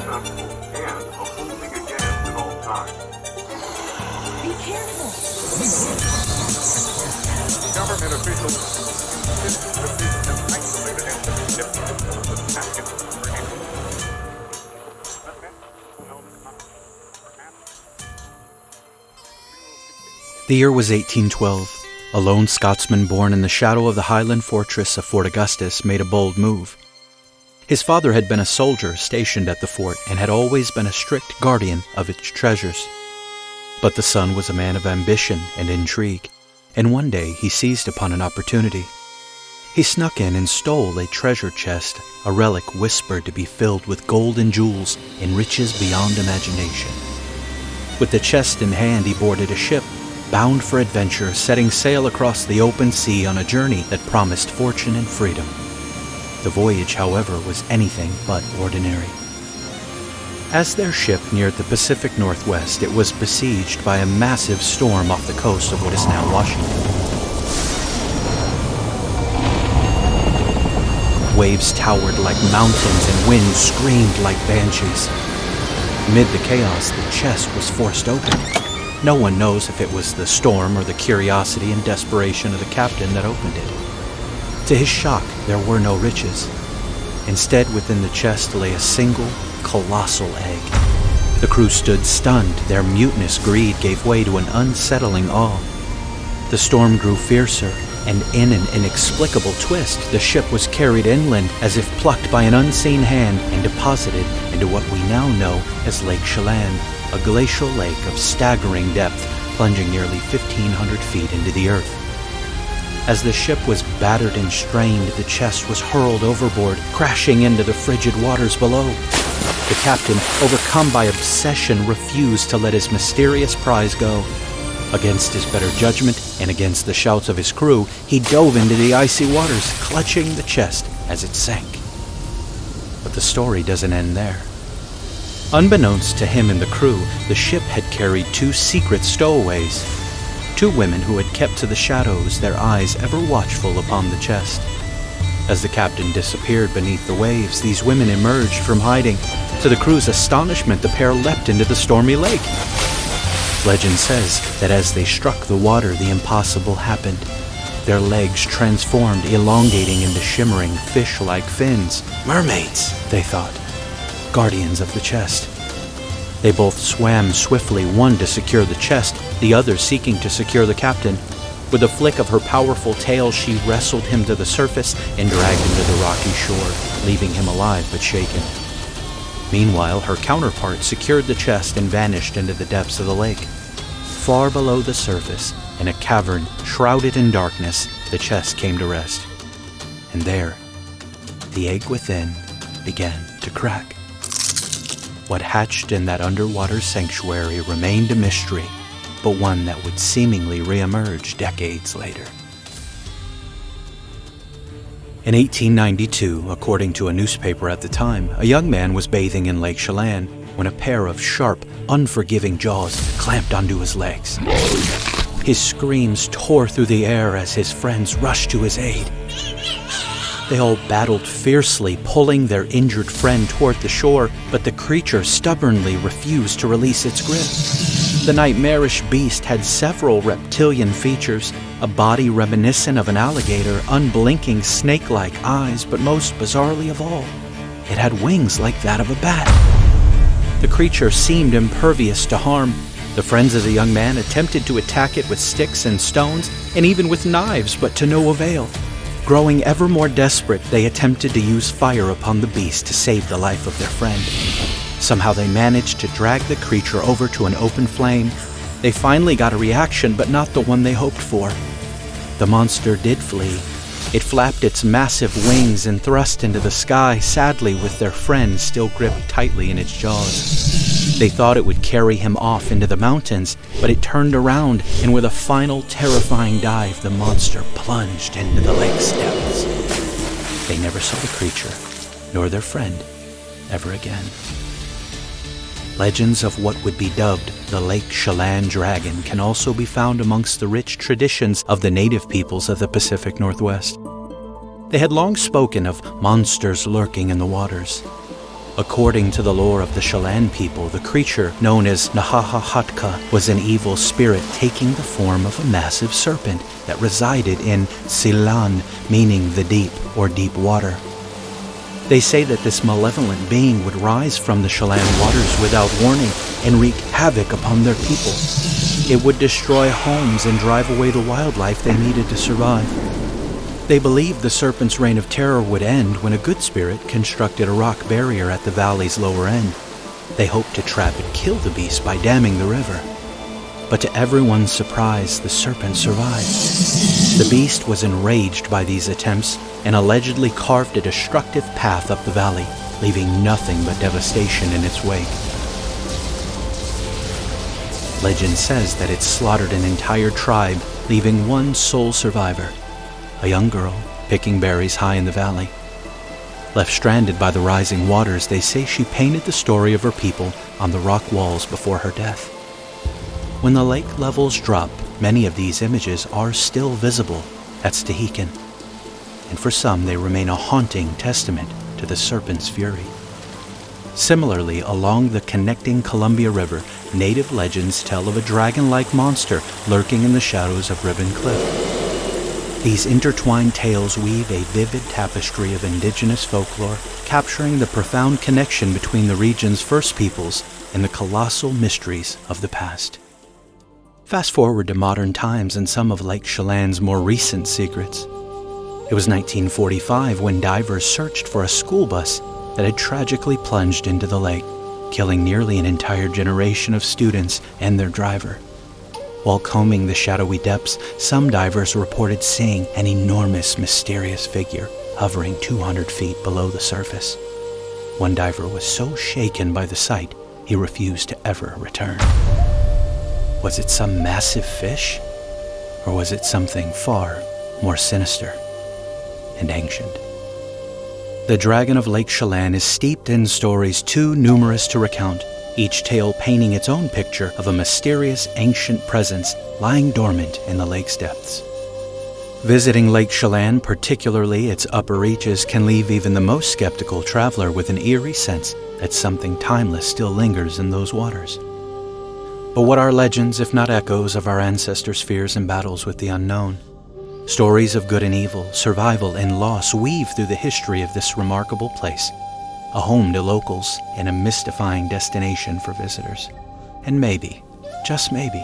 successful and a holding again at all times. Be careful. Government officials insist that this is isolated and difficult to attack it. The year was 1812. A lone Scotsman born in the shadow of the Highland fortress of Fort Augustus made a bold move. His father had been a soldier stationed at the fort and had always been a strict guardian of its treasures. But the son was a man of ambition and intrigue, and one day he seized upon an opportunity. He snuck in and stole a treasure chest, a relic whispered to be filled with gold and jewels and riches beyond imagination. With the chest in hand, he boarded a ship, bound for adventure, setting sail across the open sea on a journey that promised fortune and freedom. The voyage, however, was anything but ordinary. As their ship neared the Pacific Northwest, it was besieged by a massive storm off the coast of what is now Washington. Waves towered like mountains and wind screamed like banshees. Amid the chaos, the chest was forced open. No one knows if it was the storm or the curiosity and desperation of the captain that opened it. To his shock, there were no riches. Instead, within the chest lay a single, colossal egg. The crew stood stunned. Their mutinous greed gave way to an unsettling awe. The storm grew fiercer, and in an inexplicable twist, the ship was carried inland as if plucked by an unseen hand and deposited into what we now know as Lake Chelan, a glacial lake of staggering depth, plunging nearly 1,500 feet into the earth. As the ship was battered and strained, the chest was hurled overboard, crashing into the frigid waters below. The captain, overcome by obsession, refused to let his mysterious prize go. Against his better judgment and against the shouts of his crew, he dove into the icy waters, clutching the chest as it sank. But the story doesn't end there. Unbeknownst to him and the crew, the ship had carried two secret stowaways. Two women who had kept to the shadows, their eyes ever watchful upon the chest. As the captain disappeared beneath the waves, these women emerged from hiding. To the crew's astonishment, the pair leapt into the stormy lake. Legend says that as they struck the water, the impossible happened. Their legs transformed, elongating into shimmering fish-like fins. Mermaids, they thought. Guardians of the chest. They both swam swiftly, one to secure the chest, the other seeking to secure the captain. With a flick of her powerful tail, she wrestled him to the surface and dragged him to the rocky shore, leaving him alive but shaken. Meanwhile, her counterpart secured the chest and vanished into the depths of the lake. Far below the surface, in a cavern shrouded in darkness, the chest came to rest. And there, the egg within began to crack. What hatched in that underwater sanctuary remained a mystery, but one that would seemingly reemerge decades later. In 1892, according to a newspaper at the time, a young man was bathing in Lake Chelan when a pair of sharp, unforgiving jaws clamped onto his legs. His screams tore through the air as his friends rushed to his aid. They all battled fiercely, pulling their injured friend toward the shore, but the creature stubbornly refused to release its grip. The nightmarish beast had several reptilian features, a body reminiscent of an alligator, unblinking snake-like eyes, but most bizarrely of all, it had wings like that of a bat. The creature seemed impervious to harm. The friends of the young man attempted to attack it with sticks and stones, and even with knives, but to no avail. Growing ever more desperate, they attempted to use fire upon the beast to save the life of their friend. Somehow they managed to drag the creature over to an open flame. They finally got a reaction, but not the one they hoped for. The monster did flee. It flapped its massive wings and thrust into the sky, sadly with their friend still gripped tightly in its jaws. They thought it would carry him off into the mountains, but it turned around, and with a final terrifying dive, the monster plunged into the lake's depths. They never saw the creature, nor their friend, ever again. Legends of what would be dubbed the Lake Chelan dragon can also be found amongst the rich traditions of the native peoples of the Pacific Northwest. They had long spoken of monsters lurking in the waters. According to the lore of the Chelan people, the creature known as Nahahahatka was an evil spirit taking the form of a massive serpent that resided in Chelan, meaning the deep or deep water. They say that this malevolent being would rise from the Chelan waters without warning and wreak havoc upon their people. It would destroy homes and drive away the wildlife they needed to survive. They believed the serpent's reign of terror would end when a good spirit constructed a rock barrier at the valley's lower end. They hoped to trap and kill the beast by damming the river. But to everyone's surprise, the serpent survived. The beast was enraged by these attempts and allegedly carved a destructive path up the valley, leaving nothing but devastation in its wake. Legend says that it slaughtered an entire tribe, leaving one sole survivor, a young girl picking berries high in the valley. Left stranded by the rising waters, they say she painted the story of her people on the rock walls before her death. When the lake levels drop, many of these images are still visible. That's Tehican. And for some, they remain a haunting testament to the serpent's fury. Similarly, along the connecting Columbia River, native legends tell of a dragon-like monster lurking in the shadows of Ribbon Cliff. These intertwined tales weave a vivid tapestry of indigenous folklore, capturing the profound connection between the region's first peoples and the colossal mysteries of the past. Fast forward to modern times and some of Lake Chelan's more recent secrets. It was 1945 when divers searched for a school bus that had tragically plunged into the lake, killing nearly an entire generation of students and their driver. While combing the shadowy depths, some divers reported seeing an enormous, mysterious figure hovering 200 feet below the surface. One diver was so shaken by the sight, he refused to ever return. Was it some massive fish? Or was it something far more sinister and ancient? The Dragon of Lake Chelan is steeped in stories too numerous to recount, each tale painting its own picture of a mysterious ancient presence lying dormant in the lake's depths. Visiting Lake Chelan, particularly its upper reaches, can leave even the most skeptical traveler with an eerie sense that something timeless still lingers in those waters. But what are legends if not echoes of our ancestors' fears and battles with the unknown? Stories of good and evil, survival and loss weave through the history of this remarkable place, a home to locals and a mystifying destination for visitors. And maybe, just maybe,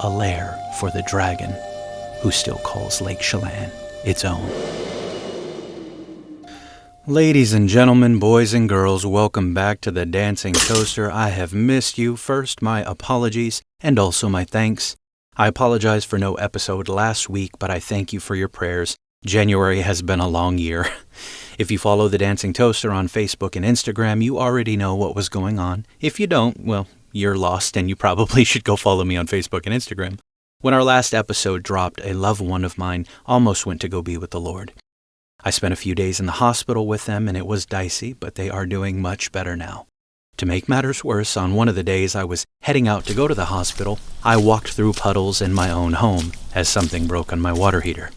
a lair for the dragon who still calls Lake Chelan its own. Ladies and gentlemen, boys and girls, welcome back to the Dancing Toaster. I have missed you. First, my apologies and also my thanks. I apologize for no episode last week, but I thank you for your prayers. January has been a long year. If you follow the Dancing Toaster on Facebook and Instagram, you already know what was going on. If you don't, well, you're lost and you probably should go follow me on Facebook and Instagram. When our last episode dropped, a loved one of mine almost went to go be with the Lord. I spent a few days in the hospital with them and it was dicey, but they are doing much better now. To make matters worse, on one of the days I was heading out to go to the hospital, I walked through puddles in my own home as something broke on my water heater.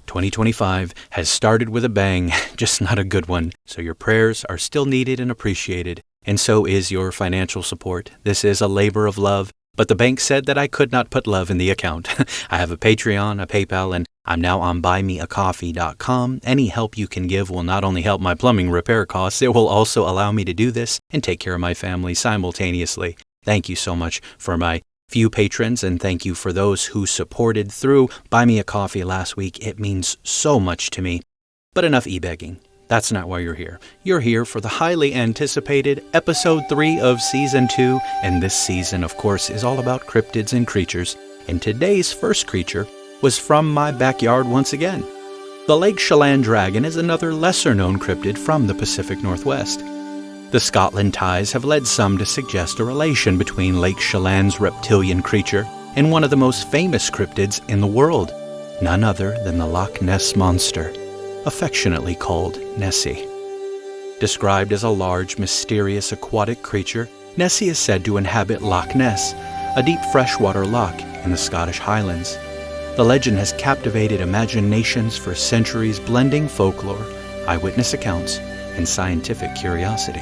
2025 has started with a bang, just not a good one, so your prayers are still needed and appreciated, and so is your financial support. This is a labor of love, but the bank said that I could not put love in the account. I have a Patreon, a PayPal, and I'm now on buymeacoffee.com. Any help you can give will not only help my plumbing repair costs, it will also allow me to do this and take care of my family simultaneously. Thank you so much for my few patrons, and thank you for those who supported through Buy Me a Coffee last week. It means so much to me. But enough e-begging. That's not why you're here. You're here for the highly anticipated Episode 3 of Season 2, and this season, of course, is all about cryptids and creatures. And today's first creature was from my backyard once again. The Lake Chelan dragon is another lesser-known cryptid from the Pacific Northwest. The Scotland ties have led some to suggest a relation between Lake Chelan's reptilian creature and one of the most famous cryptids in the world, none other than the Loch Ness Monster, affectionately called Nessie. Described as a large, mysterious aquatic creature, Nessie is said to inhabit Loch Ness, a deep freshwater loch in the Scottish Highlands. The legend has captivated imaginations for centuries, blending folklore, eyewitness accounts, and scientific curiosity.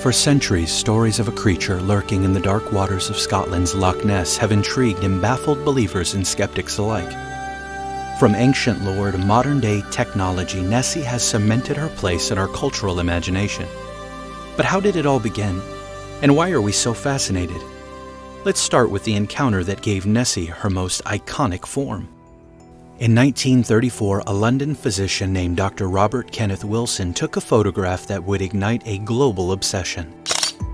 For centuries, stories of a creature lurking in the dark waters of Scotland's Loch Ness have intrigued and baffled believers and skeptics alike. From ancient lore to modern-day technology, Nessie has cemented her place in our cultural imagination. But how did it all begin? And why are we so fascinated? Let's start with the encounter that gave Nessie her most iconic form. In 1934, a London physician named Dr. Robert Kenneth Wilson took a photograph that would ignite a global obsession.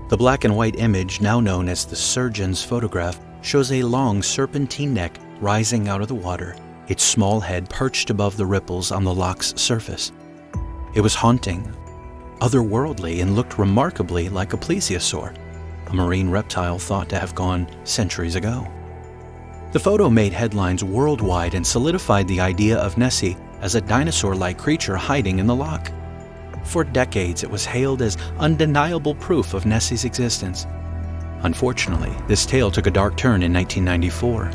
The black and white image, now known as the surgeon's photograph, shows a long serpentine neck rising out of the water, its small head perched above the ripples on the loch's surface. It was haunting, otherworldly, and looked remarkably like a plesiosaur, a marine reptile thought to have gone centuries ago. The photo made headlines worldwide and solidified the idea of Nessie as a dinosaur-like creature hiding in the loch. For decades, it was hailed as undeniable proof of Nessie's existence. Unfortunately, this tale took a dark turn in 1994.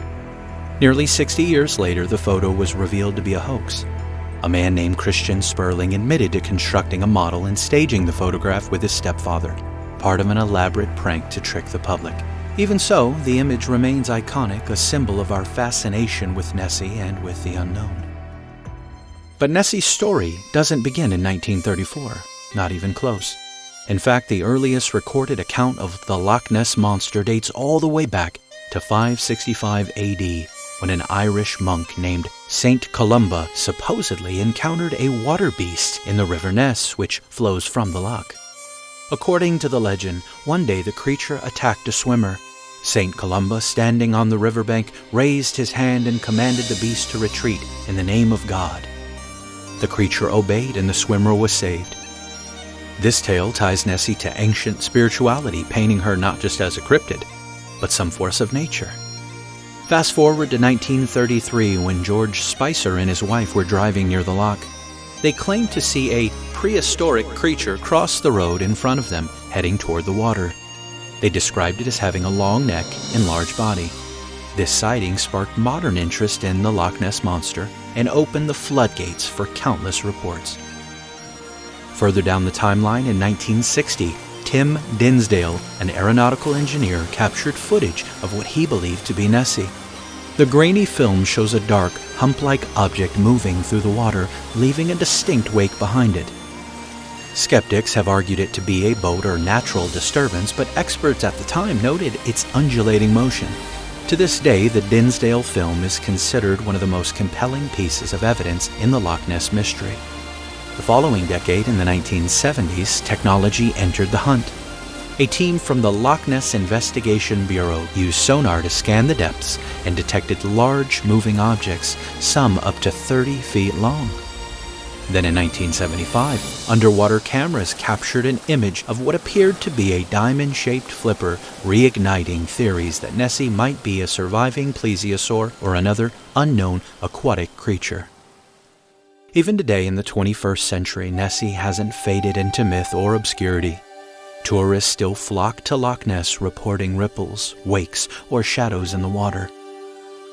Nearly 60 years later, the photo was revealed to be a hoax. A man named Christian Sperling admitted to constructing a model and staging the photograph with his stepfather, part of an elaborate prank to trick the public. Even so, the image remains iconic, a symbol of our fascination with Nessie and with the unknown. But Nessie's story doesn't begin in 1934, not even close. In fact, the earliest recorded account of the Loch Ness Monster dates all the way back to 565 AD, when an Irish monk named Saint Columba supposedly encountered a water beast in the River Ness, which flows from the loch. According to the legend, one day the creature attacked a swimmer. Saint Columba, standing on the riverbank, raised his hand and commanded the beast to retreat in the name of God. The creature obeyed and the swimmer was saved. This tale ties Nessie to ancient spirituality, painting her not just as a cryptid, but some force of nature. Fast forward to 1933, when George Spicer and his wife were driving near the loch. They claimed to see a prehistoric creature cross the road in front of them, heading toward the water. They described it as having a long neck and large body. This sighting sparked modern interest in the Loch Ness Monster and opened the floodgates for countless reports. Further down the timeline, in 1960, Tim Dinsdale, an aeronautical engineer, captured footage of what he believed to be Nessie. The grainy film shows a dark, hump-like object moving through the water, leaving a distinct wake behind it. Skeptics have argued it to be a boat or natural disturbance, but experts at the time noted its undulating motion. To this day, the Dinsdale film is considered one of the most compelling pieces of evidence in the Loch Ness mystery. The following decade, in the 1970s, technology entered the hunt. A team from the Loch Ness Investigation Bureau used sonar to scan the depths and detected large moving objects, some up to 30 feet long. Then in 1975, underwater cameras captured an image of what appeared to be a diamond-shaped flipper, reigniting theories that Nessie might be a surviving plesiosaur or another unknown aquatic creature. Even today in the 21st century, Nessie hasn't faded into myth or obscurity. Tourists still flock to Loch Ness, reporting ripples, wakes, or shadows in the water.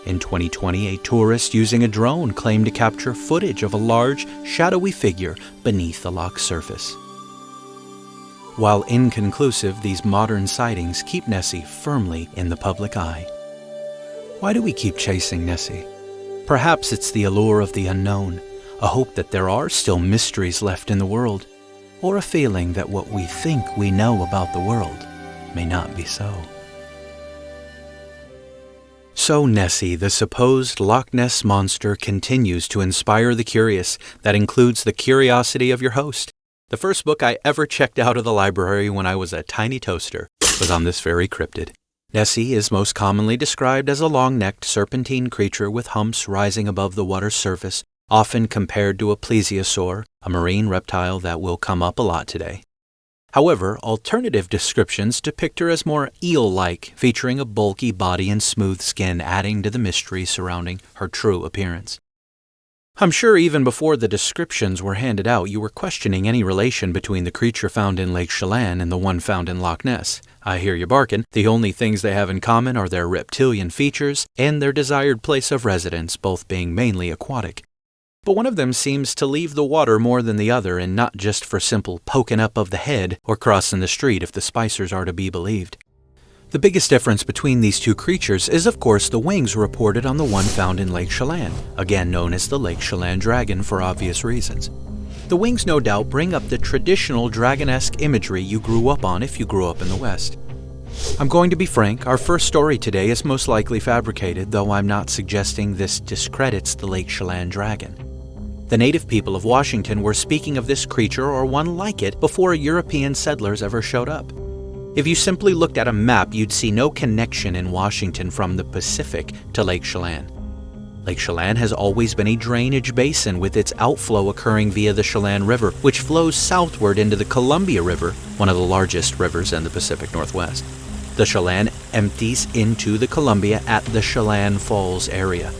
In 2020, a tourist using a drone claimed to capture footage of a large, shadowy figure beneath the loch's surface. While inconclusive, these modern sightings keep Nessie firmly in the public eye. Why do we keep chasing Nessie? Perhaps it's the allure of the unknown, a hope that there are still mysteries left in the world, or a feeling that what we think we know about the world may not be so. So Nessie, the supposed Loch Ness Monster, continues to inspire the curious. That includes the curiosity of your host. The first book I ever checked out of the library when I was a tiny toaster was on this very cryptid. Nessie is most commonly described as a long-necked serpentine creature with humps rising above the water's surface, often compared to a plesiosaur, a marine reptile that will come up a lot today. However, alternative descriptions depict her as more eel-like, featuring a bulky body and smooth skin, adding to the mystery surrounding her true appearance. I'm sure even before the descriptions were handed out, you were questioning any relation between the creature found in Lake Chelan and the one found in Loch Ness. I hear you barking. The only things they have in common are their reptilian features and their desired place of residence, both being mainly aquatic. but one of them seems to leave the water more than the other, and not just for simple poking up of the head or crossing the street if the Spicers are to be believed. The biggest difference between these two creatures is of course the wings reported on the one found in Lake Chelan, again known as the Lake Chelan dragon for obvious reasons. The wings no doubt bring up the traditional dragon-esque imagery you grew up on if you grew up in the West. I'm going to be frank, our first story today is most likely fabricated, though I'm not suggesting this discredits the Lake Chelan dragon. The native people of Washington were speaking of this creature or one like it before European settlers ever showed up. If you simply looked at a map, you'd see no connection in Washington from the Pacific to Lake Chelan. Lake Chelan has always been a drainage basin, with its outflow occurring via the Chelan River, which flows southward into the Columbia River, one of the largest rivers in the Pacific Northwest. The Chelan empties into the Columbia at the Chelan Falls area.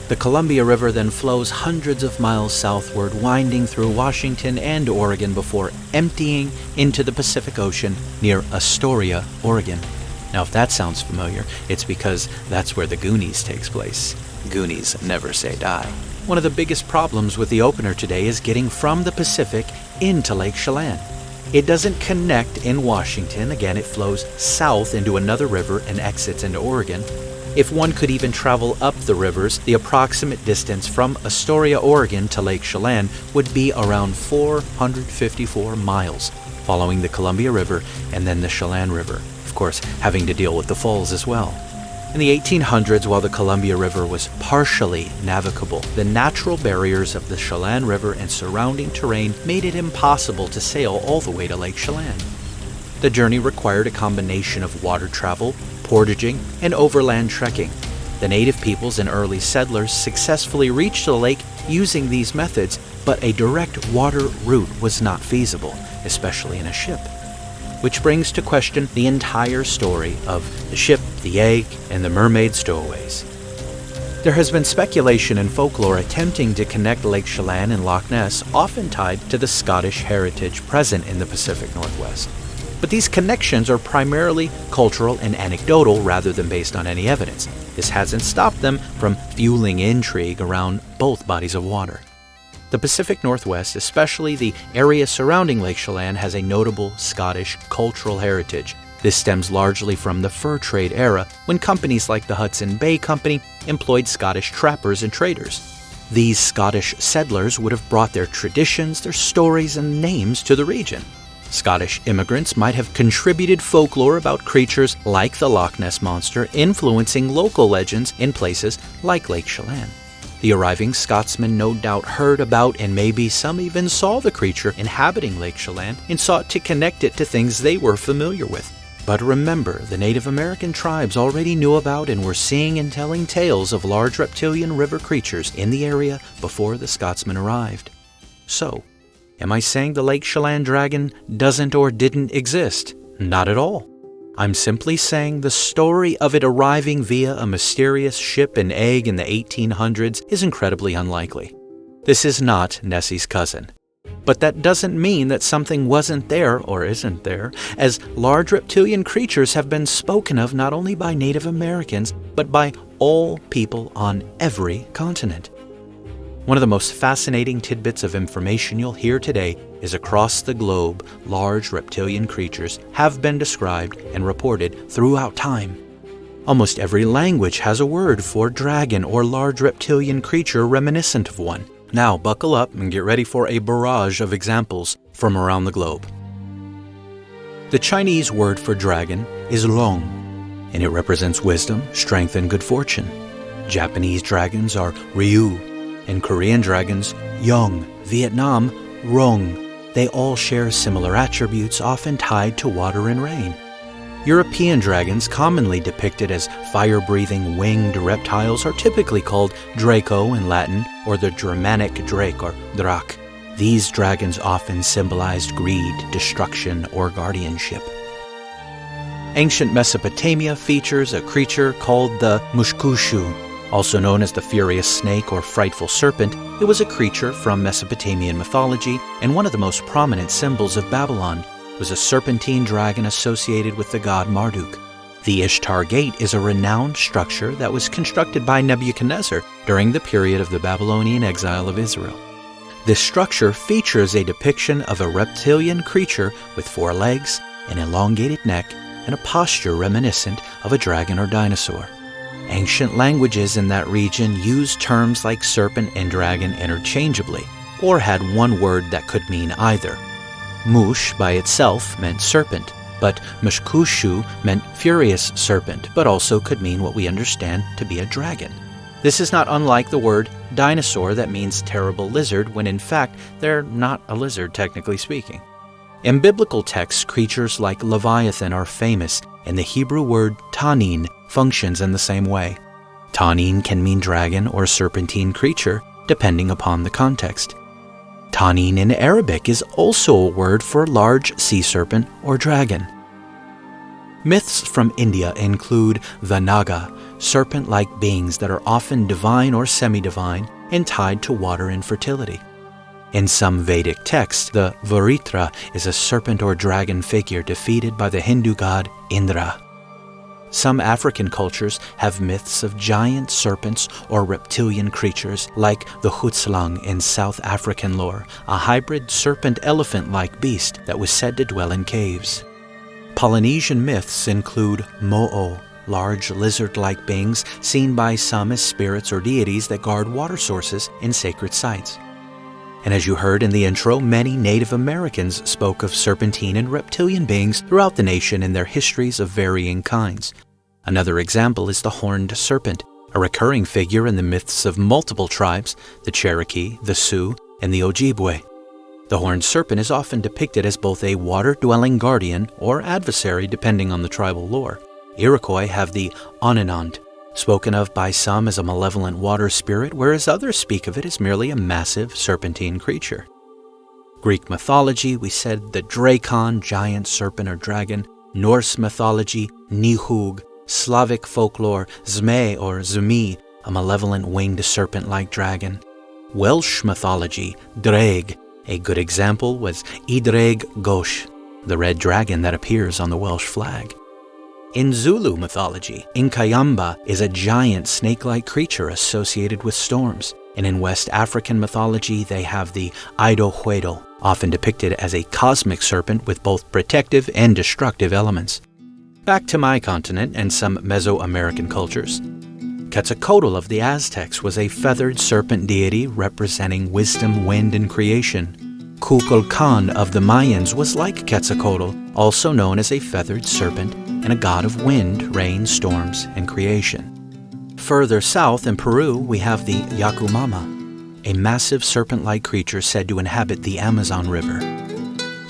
The Columbia River then flows hundreds of miles southward, winding through Washington and Oregon before emptying into the Pacific Ocean near Astoria, Oregon. Now, if that sounds familiar, it's because that's where the Goonies takes place. Goonies never say die. One of the biggest problems with the opener today is getting from the Pacific into Lake Chelan. It doesn't connect in Washington. Again, it flows south into another river and exits into Oregon. If one could even travel up the rivers, the approximate distance from Astoria, Oregon to Lake Chelan would be around 454 miles, following the Columbia River and then the Chelan River, of course having to deal with the falls as well. In the 1800s, while the Columbia River was partially navigable, the natural barriers of the Chelan River and surrounding terrain made it impossible to sail all the way to Lake Chelan. The journey required a combination of water travel, portaging, and overland trekking. The native peoples and early settlers successfully reached the lake using these methods, but a direct water route was not feasible, especially in a ship. Which brings to question the entire story of the ship, the egg, and the mermaid stowaways. There has been speculation and folklore attempting to connect Lake Chelan and Loch Ness, often tied to the Scottish heritage present in the Pacific Northwest. But these connections are primarily cultural and anecdotal rather than based on any evidence. This hasn't stopped them from fueling intrigue around both bodies of water. The Pacific Northwest, especially the area surrounding Lake Chelan, has a notable Scottish cultural heritage. This stems largely from the fur trade era, when companies like the Hudson Bay Company employed Scottish trappers and traders. These Scottish settlers would have brought their traditions, their stories, and names to the region. Scottish immigrants might have contributed folklore about creatures like the Loch Ness Monster, influencing local legends in places like Lake Chelan. The arriving Scotsmen no doubt heard about, and maybe some even saw, the creature inhabiting Lake Chelan and sought to connect it to things they were familiar with. But remember, the Native American tribes already knew about and were seeing and telling tales of large reptilian river creatures in the area before the Scotsmen arrived. So, am I saying the Lake Chelan dragon doesn't or didn't exist? Not at all. I'm simply saying the story of it arriving via a mysterious ship and egg in the 1800s is incredibly unlikely. This is not Nessie's cousin. But that doesn't mean that something wasn't there or isn't there, as large reptilian creatures have been spoken of not only by Native Americans, but by all people on every continent. One of the most fascinating tidbits of information you'll hear today is across the globe, large reptilian creatures have been described and reported throughout time. Almost every language has a word for dragon or large reptilian creature reminiscent of one. Now buckle up and get ready for a barrage of examples from around the globe. The Chinese word for dragon is long, and it represents wisdom, strength, and good fortune. Japanese dragons are Ryu, and Korean dragons, Yong, Vietnam, Rong. They all share similar attributes, often tied to water and rain. European dragons, commonly depicted as fire-breathing winged reptiles, are typically called Draco in Latin, or the Germanic drake or Drak. These dragons often symbolized greed, destruction, or guardianship. Ancient Mesopotamia features a creature called the Mushkushu. Also known as the furious snake or frightful serpent, it was a creature from Mesopotamian mythology, and one of the most prominent symbols of Babylon was a serpentine dragon associated with the god Marduk. The Ishtar Gate is a renowned structure that was constructed by Nebuchadnezzar during the period of the Babylonian exile of Israel. This structure features a depiction of a reptilian creature with 4 legs, an elongated neck, and a posture reminiscent of a dragon or dinosaur. Ancient languages in that region used terms like serpent and dragon interchangeably, or had one word that could mean either. Mush by itself meant serpent, but Mushkushu meant furious serpent, but also could mean what we understand to be a dragon. This is not unlike the word dinosaur that means terrible lizard, when in fact they're not a lizard technically speaking. In biblical texts, creatures like Leviathan are famous, and the Hebrew word tanin functions in the same way. Tanin can mean dragon or serpentine creature, depending upon the context. Tanin in Arabic is also a word for large sea serpent or dragon. Myths from India include the Naga, serpent-like beings that are often divine or semi-divine and tied to water and fertility. In some Vedic texts, the Varitra is a serpent or dragon figure defeated by the Hindu god Indra. Some African cultures have myths of giant serpents or reptilian creatures like the Hutslang in South African lore, a hybrid serpent-elephant-like beast that was said to dwell in caves. Polynesian myths include Mo'o, large lizard-like beings seen by some as spirits or deities that guard water sources in sacred sites. And as you heard in the intro, many Native Americans spoke of serpentine and reptilian beings throughout the nation in their histories of varying kinds. Another example is the horned serpent, a recurring figure in the myths of multiple tribes, the Cherokee, the Sioux, and the Ojibwe. The horned serpent is often depicted as both a water-dwelling guardian or adversary depending on the tribal lore. Iroquois have the Ononant, spoken of by some as a malevolent water spirit, whereas others speak of it as merely a massive serpentine creature. Greek mythology, we said the Drakon, giant serpent or dragon. Norse mythology, Nihug. Slavic folklore, Zme or Zumi, a malevolent winged serpent-like dragon. Welsh mythology, Dreg. A good example was Idreg Gosh, the red dragon that appears on the Welsh flag. In Zulu mythology, Nkayamba is a giant snake-like creature associated with storms. And in West African mythology, they have the Ido Huedo, often depicted as a cosmic serpent with both protective and destructive elements. Back to my continent and some Mesoamerican cultures. Quetzalcoatl of the Aztecs was a feathered serpent deity representing wisdom, wind, and creation. Kukulkan of the Mayans was like Quetzalcoatl, also known as a feathered serpent and a god of wind, rain, storms, and creation. Further south in Peru, we have the Yakumama, a massive serpent-like creature said to inhabit the Amazon River.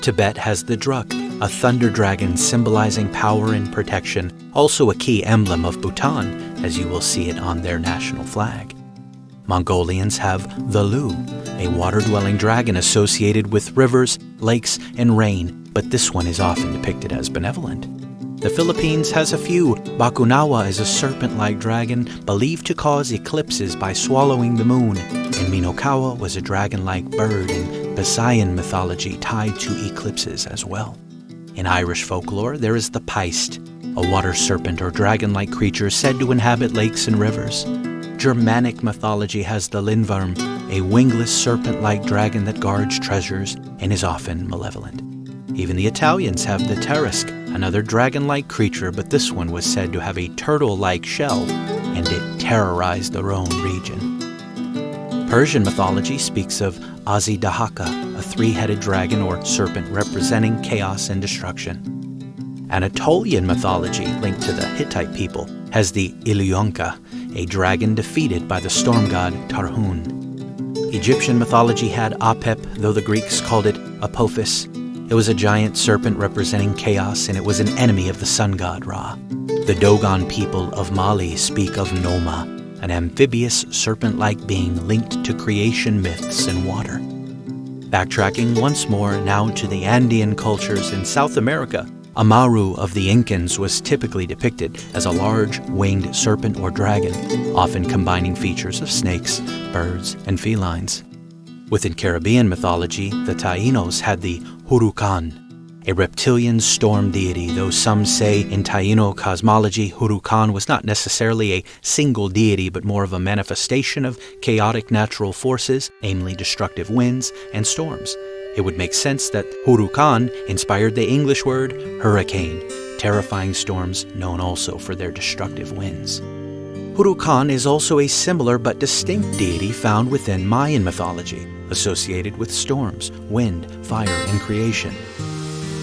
Tibet has the Druk, a thunder dragon symbolizing power and protection, also a key emblem of Bhutan, as you will see it on their national flag. Mongolians have the Lu, a water-dwelling dragon associated with rivers, lakes, and rain, but this one is often depicted as benevolent. The Philippines has a few. Bakunawa is a serpent-like dragon believed to cause eclipses by swallowing the moon, and Minokawa was a dragon-like bird in Visayan mythology tied to eclipses as well. In Irish folklore, there is the Paist, a water serpent or dragon-like creature said to inhabit lakes and rivers. Germanic mythology has the Lindworm, a wingless serpent-like dragon that guards treasures and is often malevolent. Even the Italians have the Tarisk, another dragon-like creature, but this one was said to have a turtle-like shell, and it terrorized the Rhone region. Persian mythology speaks of Azidahaka, a three-headed dragon or serpent representing chaos and destruction. Anatolian mythology, linked to the Hittite people, has the Ilionka, a dragon defeated by the storm god Tarhun. Egyptian mythology had Apep, though the Greeks called it Apophis. It was a giant serpent representing chaos, and it was an enemy of the sun god Ra. The Dogon people of Mali speak of Noma, an amphibious serpent-like being linked to creation myths and water. Backtracking once more now to the Andean cultures in South America, Amaru of the Incans was typically depicted as a large, winged serpent or dragon, often combining features of snakes, birds, and felines. Within Caribbean mythology, the Taínos had the Hurucan, a reptilian storm deity, though some say in Taino cosmology, Huracan was not necessarily a single deity, but more of a manifestation of chaotic natural forces, namely destructive winds and storms. It would make sense that Huracan inspired the English word hurricane, terrifying storms known also for their destructive winds. Huracan is also a similar but distinct deity found within Mayan mythology, associated with storms, wind, fire, and creation.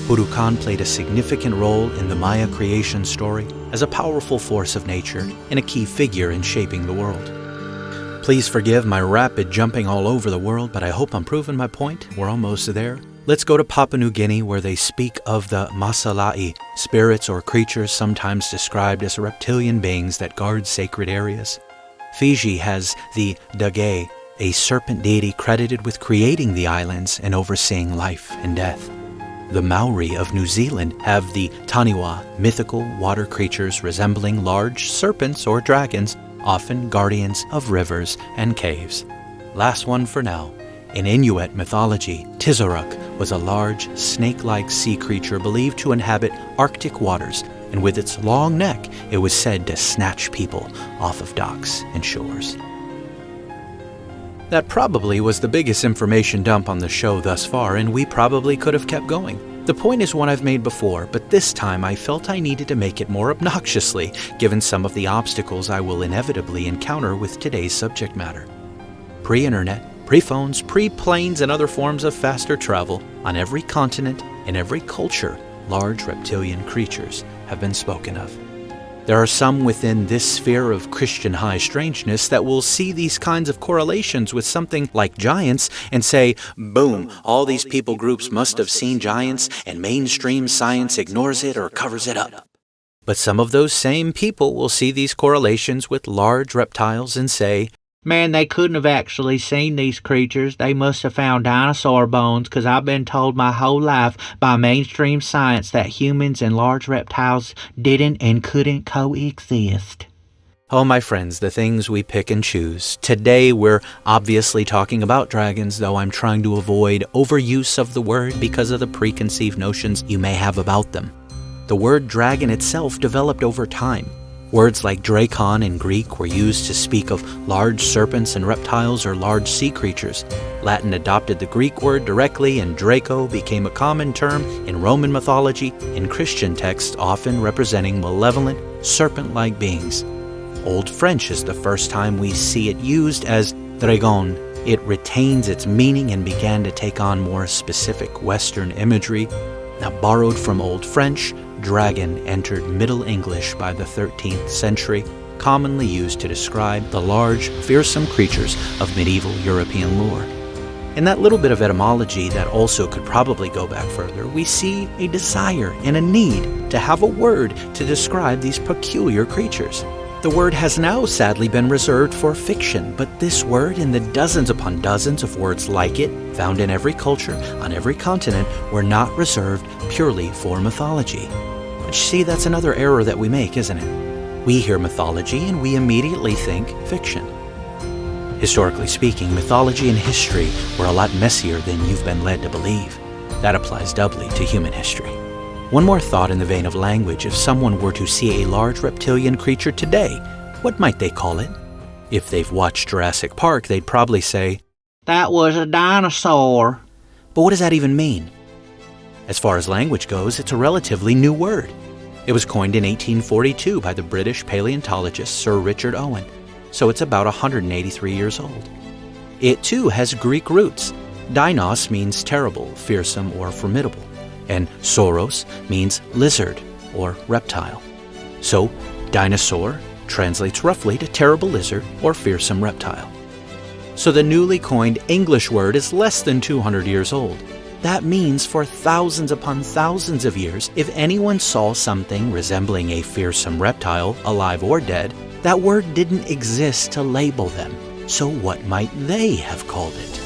Huracan played a significant role in the Maya creation story as a powerful force of nature and a key figure in shaping the world. Please forgive my rapid jumping all over the world, but I hope I'm proving my point. We're almost there. Let's go to Papua New Guinea, where they speak of the Masalai, spirits or creatures sometimes described as reptilian beings that guard sacred areas. Fiji has the Dagay, a serpent deity credited with creating the islands and overseeing life and death. The Maori of New Zealand have the Taniwa, mythical water creatures resembling large serpents or dragons, often guardians of rivers and caves. Last one for now. In Inuit mythology, Tizaruk was a large, snake-like sea creature believed to inhabit Arctic waters, and with its long neck, it was said to snatch people off of docks and shores. That probably was the biggest information dump on the show thus far, and we probably could have kept going. The point is one I've made before, but this time I felt I needed to make it more obnoxiously, given some of the obstacles I will inevitably encounter with today's subject matter. Pre-internet, pre-phones, pre-planes, and other forms of faster travel, on every continent and every culture, large reptilian creatures have been spoken of. There are some within this sphere of Christian high strangeness that will see these kinds of correlations with something like giants and say, boom, all these people groups must have seen giants and mainstream science ignores it or covers it up. But some of those same people will see these correlations with large reptiles and say, man, they couldn't have actually seen these creatures. They must have found dinosaur bones, because I've been told my whole life by mainstream science that humans and large reptiles didn't and couldn't coexist. Oh, my friends, the things we pick and choose. Today we're obviously talking about dragons, though I'm trying to avoid overuse of the word because of the preconceived notions you may have about them. The word dragon itself developed over time. Words like drakon in Greek were used to speak of large serpents and reptiles or large sea creatures. Latin adopted the Greek word directly, and draco became a common term in Roman mythology and Christian texts, often representing malevolent, serpent-like beings. Old French is the first time we see it used as dragon. It retains its meaning and began to take on more specific Western imagery. Now, borrowed from Old French, dragon entered Middle English by the 13th century, commonly used to describe the large, fearsome creatures of medieval European lore. In that little bit of etymology that also could probably go back further, we see a desire and a need to have a word to describe these peculiar creatures. The word has now sadly been reserved for fiction, but this word and the dozens upon dozens of words like it, found in every culture, on every continent, were not reserved purely for mythology. But you see, that's another error that we make, isn't it? We hear mythology and we immediately think fiction. Historically speaking, mythology and history were a lot messier than you've been led to believe. That applies doubly to human history. One more thought in the vein of language. If someone were to see a large reptilian creature today, what might they call it? If they've watched Jurassic Park, they'd probably say, "That was a dinosaur." But what does that even mean? As far as language goes, it's a relatively new word. It was coined in 1842 by the British paleontologist Sir Richard Owen, so it's about 183 years old. It too has Greek roots. Dinos means terrible, fearsome, or formidable, and sauros means lizard or reptile. So, dinosaur translates roughly to terrible lizard or fearsome reptile. So the newly coined English word is less than 200 years old. That means for thousands upon thousands of years, if anyone saw something resembling a fearsome reptile, alive or dead, that word didn't exist to label them. So what might they have called it?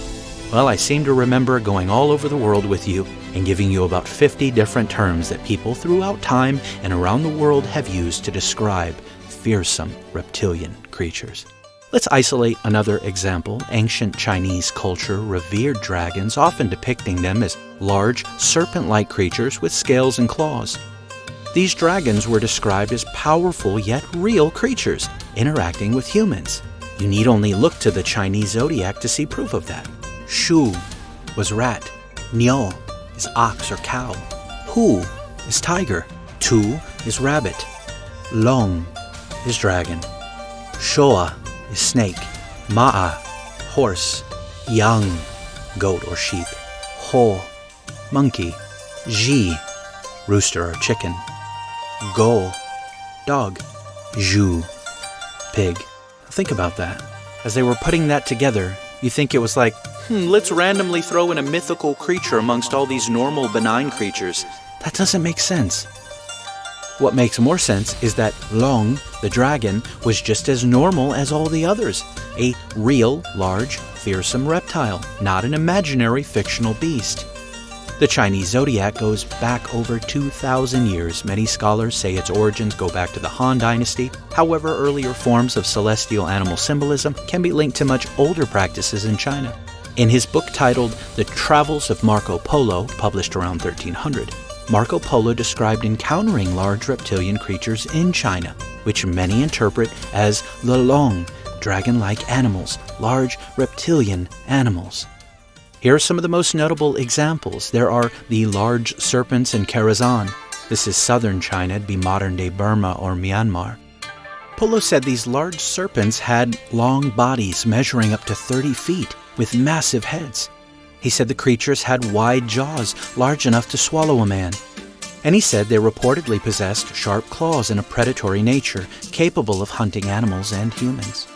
Well, I seem to remember going all over the world with you and giving you about 50 different terms that people throughout time and around the world have used to describe fearsome reptilian creatures. Let's isolate another example. Ancient Chinese culture revered dragons, often depicting them as large, serpent-like creatures with scales and claws. These dragons were described as powerful yet real creatures, interacting with humans. You need only look to the Chinese zodiac to see proof of that. Shu was rat. Niao is ox or cow. Hu is tiger. Tu is rabbit. Long is dragon. Shoa is snake. Ma'a, horse. Yang, goat or sheep. Ho, monkey. Ji, rooster or chicken. Go, dog. Zhu, pig. Think about that. As they were putting that together, you think it was like, let's randomly throw in a mythical creature amongst all these normal benign creatures. That doesn't make sense. What makes more sense is that Long, the dragon, was just as normal as all the others. A real, large, fearsome reptile, not an imaginary fictional beast. The Chinese zodiac goes back over 2,000 years. Many scholars say its origins go back to the Han Dynasty. However, earlier forms of celestial animal symbolism can be linked to much older practices in China. In his book titled The Travels of Marco Polo, published around 1300, Marco Polo described encountering large reptilian creatures in China, which many interpret as the Long, dragon-like animals, large reptilian animals. Here are some of the most notable examples. There are the large serpents in Karazhan. This is southern China, it'd be modern-day Burma or Myanmar. Polo said these large serpents had long bodies measuring up to 30 feet with massive heads. He said the creatures had wide jaws large enough to swallow a man. And he said they reportedly possessed sharp claws and a predatory nature, capable of hunting animals and humans.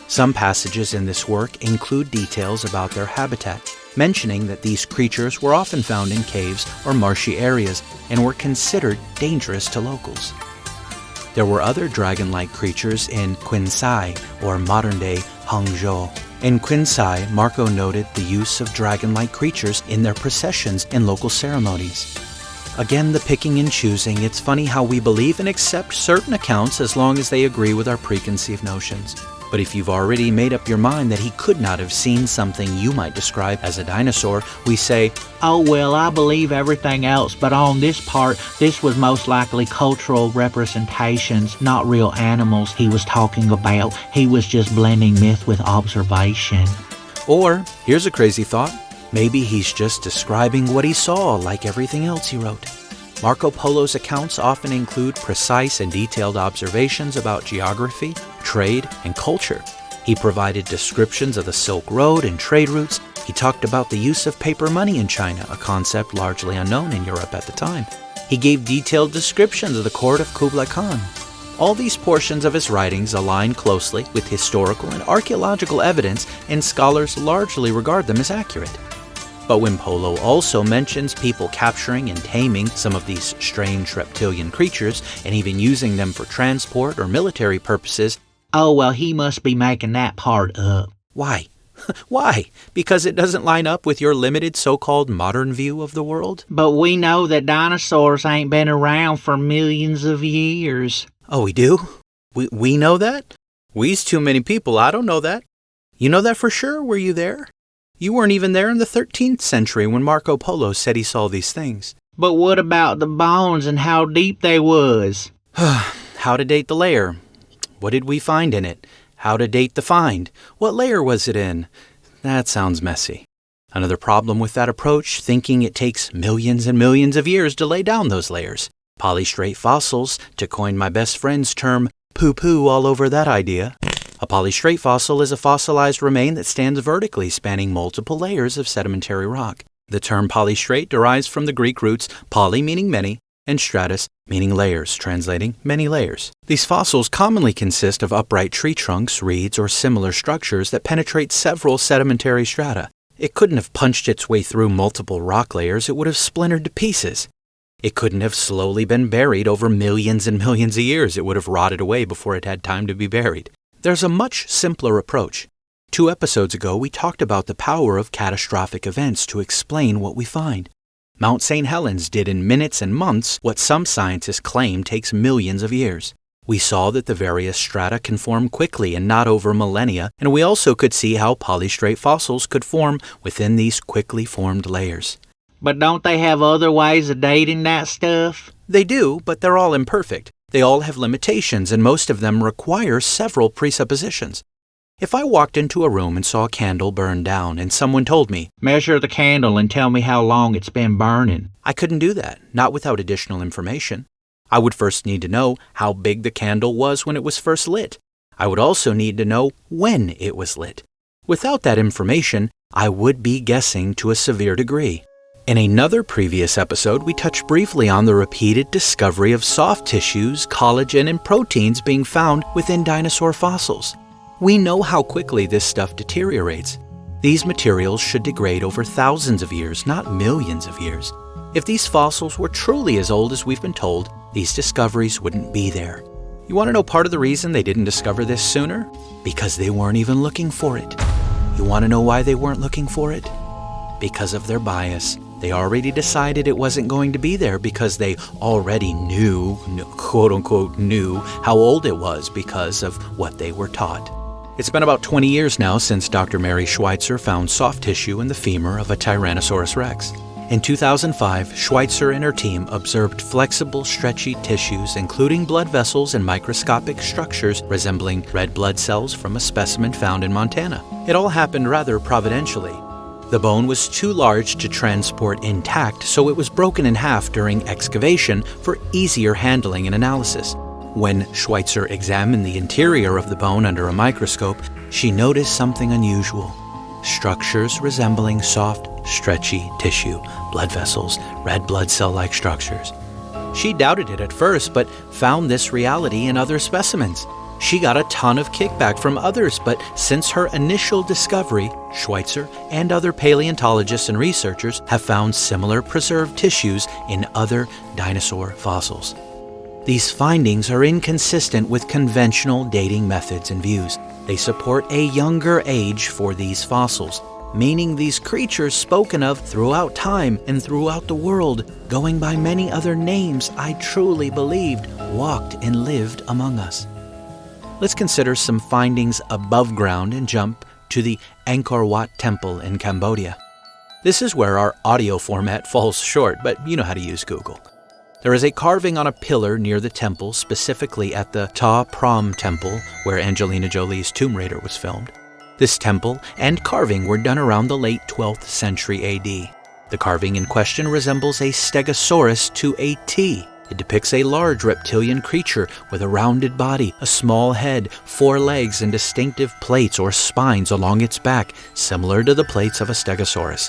Some passages in this work include details about their habitat, mentioning that these creatures were often found in caves or marshy areas and were considered dangerous to locals. There were other dragon-like creatures in Qinsai, or modern-day Hangzhou. In Qinsai, Marco noted the use of dragon-like creatures in their processions and local ceremonies. Again, the picking and choosing. It's funny how we believe and accept certain accounts as long as they agree with our preconceived notions. But if you've already made up your mind that he could not have seen something you might describe as a dinosaur, we say, oh, well, I believe everything else, but on this part, this was most likely cultural representations, not real animals he was talking about. He was just blending myth with observation. Or, here's a crazy thought, maybe he's just describing what he saw like everything else he wrote. Marco Polo's accounts often include precise and detailed observations about geography, trade, and culture. He provided descriptions of the Silk Road and trade routes. He talked about the use of paper money in China, a concept largely unknown in Europe at the time. He gave detailed descriptions of the court of Kublai Khan. All these portions of his writings align closely with historical and archaeological evidence, and scholars largely regard them as accurate. But when Polo also mentions people capturing and taming some of these strange reptilian creatures and even using them for transport or military purposes, oh, well, he must be making that part up. Why? Why? Because it doesn't line up with your limited so-called modern view of the world? But we know that dinosaurs ain't been around for millions of years. Oh, we do? We know that? We's too many people, I don't know that. You know that for sure? Were you there? You weren't even there in the 13th century when Marco Polo said he saw these things. But what about the bones and how deep they was? How to date the layer? What did we find in it? How to date the find? What layer was it in? That sounds messy. Another problem with that approach, thinking it takes millions and millions of years to lay down those layers. Polystrate fossils, to coin my best friend's term, poo-poo all over that idea. A polystrate fossil is a fossilized remain that stands vertically, spanning multiple layers of sedimentary rock. The term polystrate derives from the Greek roots poly meaning many and stratus meaning layers, translating many layers. These fossils commonly consist of upright tree trunks, reeds, or similar structures that penetrate several sedimentary strata. It couldn't have punched its way through multiple rock layers, it would have splintered to pieces. It couldn't have slowly been buried over millions and millions of years, it would have rotted away before it had time to be buried. There's a much simpler approach. 2 episodes ago, we talked about the power of catastrophic events to explain what we find. Mount St. Helens did in minutes and months what some scientists claim takes millions of years. We saw that the various strata can form quickly and not over millennia, and we also could see how polystrate fossils could form within these quickly formed layers. But don't they have other ways of dating that stuff? They do, but they're all imperfect. They all have limitations, and most of them require several presuppositions. If I walked into a room and saw a candle burn down and someone told me, "Measure the candle and tell me how long it's been burning," I couldn't do that, not without additional information. I would first need to know how big the candle was when it was first lit. I would also need to know when it was lit. Without that information, I would be guessing to a severe degree. In another previous episode, we touched briefly on the repeated discovery of soft tissues, collagen, and proteins being found within dinosaur fossils. We know how quickly this stuff deteriorates. These materials should degrade over thousands of years, not millions of years. If these fossils were truly as old as we've been told, these discoveries wouldn't be there. You want to know part of the reason they didn't discover this sooner? Because they weren't even looking for it. You want to know why they weren't looking for it? Because of their bias. They already decided it wasn't going to be there because they already knew, quote-unquote, knew how old it was because of what they were taught. It's been about 20 years now since Dr. Mary Schweitzer found soft tissue in the femur of a Tyrannosaurus rex. In 2005, Schweitzer and her team observed flexible, stretchy tissues, including blood vessels and microscopic structures resembling red blood cells from a specimen found in Montana. It all happened rather providentially. The bone was too large to transport intact, so it was broken in half during excavation for easier handling and analysis. When Schweitzer examined the interior of the bone under a microscope, she noticed something unusual. Structures resembling soft, stretchy tissue, blood vessels, red blood cell-like structures. She doubted it at first, but found this reality in other specimens. She got a ton of kickback from others, but since her initial discovery, Schweitzer and other paleontologists and researchers have found similar preserved tissues in other dinosaur fossils. These findings are inconsistent with conventional dating methods and views. They support a younger age for these fossils, meaning these creatures spoken of throughout time and throughout the world, going by many other names I truly believed walked and lived among us. Let's consider some findings above ground and jump to the Angkor Wat Temple in Cambodia. This is where our audio format falls short, but you know how to use Google. There is a carving on a pillar near the temple, specifically at the Ta Prohm Temple, where Angelina Jolie's Tomb Raider was filmed. This temple and carving were done around the late 12th century AD. The carving in question resembles a stegosaurus to a T. It depicts a large reptilian creature with a rounded body, a small head, 4 legs, and distinctive plates or spines along its back, similar to the plates of a stegosaurus.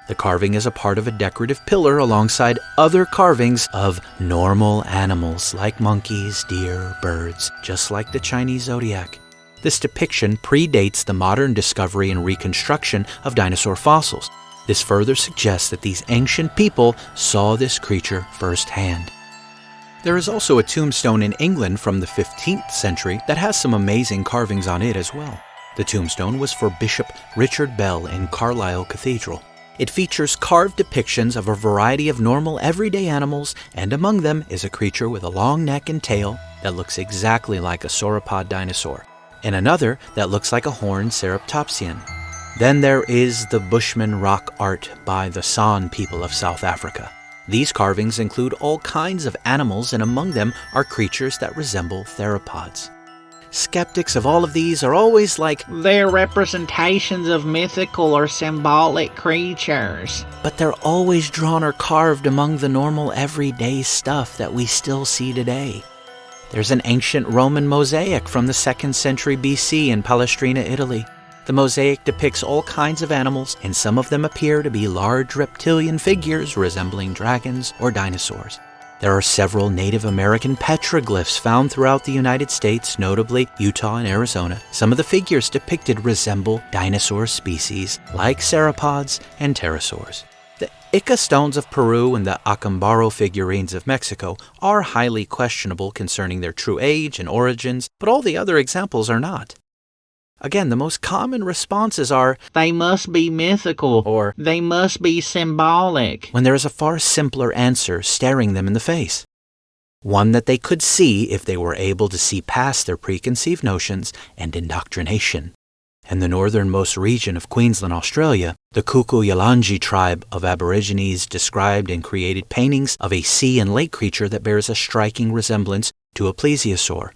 The carving is a part of a decorative pillar alongside other carvings of normal animals like monkeys, deer, birds, just like the Chinese zodiac. This depiction predates the modern discovery and reconstruction of dinosaur fossils. This further suggests that these ancient people saw this creature firsthand. There is also a tombstone in England from the 15th century that has some amazing carvings on it as well. The tombstone was for Bishop Richard Bell in Carlisle Cathedral. It features carved depictions of a variety of normal everyday animals, and among them is a creature with a long neck and tail that looks exactly like a sauropod dinosaur, and another that looks like a horned ceratopsian. Then there is the Bushman rock art by the San people of South Africa. These carvings include all kinds of animals, and among them are creatures that resemble theropods. Skeptics of all of these are always like, "They're representations of mythical or symbolic creatures." but they're always drawn or carved among the normal everyday stuff that we still see today. There's an ancient Roman mosaic from the 2nd century BC in Palestrina, Italy. The mosaic depicts all kinds of animals, and some of them appear to be large reptilian figures resembling dragons or dinosaurs. There are several Native American petroglyphs found throughout the United States, notably Utah and Arizona. Some of the figures depicted resemble dinosaur species like sauropods and pterosaurs. The Ica stones of Peru and the Acambaro figurines of Mexico are highly questionable concerning their true age and origins, but all the other examples are not. Again, the most common responses are, "They must be mythical," or "They must be symbolic," when there is a far simpler answer staring them in the face. one that they could see if they were able to see past their preconceived notions and indoctrination. In the northernmost region of Queensland, Australia, the Kuku-Yalanji tribe of Aborigines described and created paintings of a sea and lake creature that bears a striking resemblance to a plesiosaur,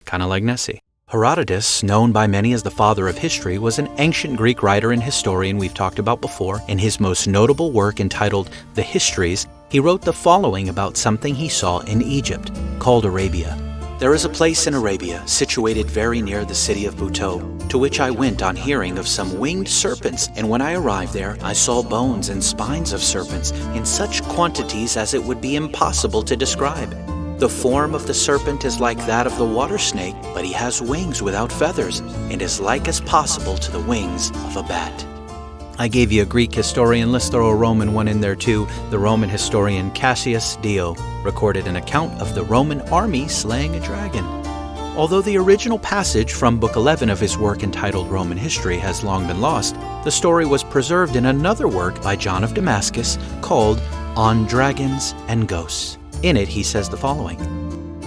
kind of like Nessie. Herodotus, known by many as the father of history, was an ancient Greek writer and historian we've talked about before. In his most notable work entitled The Histories, he wrote the following about something he saw in Egypt, called Arabia. There is a place in Arabia, situated very near the city of Buto, to which I went on hearing of some winged serpents, and when I arrived there, I saw bones and spines of serpents in such quantities as it would be impossible to describe. The form of the serpent is like that of the water snake, but he has wings without feathers, and is like as possible to the wings of a bat. I gave you a Greek historian, let's throw a Roman one in there too. The Roman historian Cassius Dio recorded an account of the Roman army slaying a dragon. Although the original passage from Book 11 of his work entitled Roman History has long been lost, the story was preserved in another work by John of Damascus called On Dragons and Ghosts. In it, he says the following.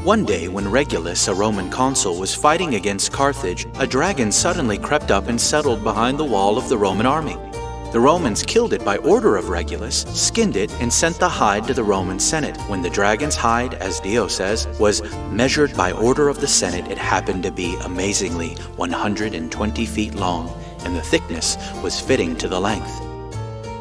One day, when Regulus, a Roman consul, was fighting against Carthage, a dragon suddenly crept up and settled behind the wall of the Roman army. The Romans killed it by order of Regulus, skinned it, and sent the hide to the Roman Senate. When the dragon's hide, as Dio says, was measured by order of the Senate, it happened to be, amazingly, 120 feet long, and the thickness was fitting to the length.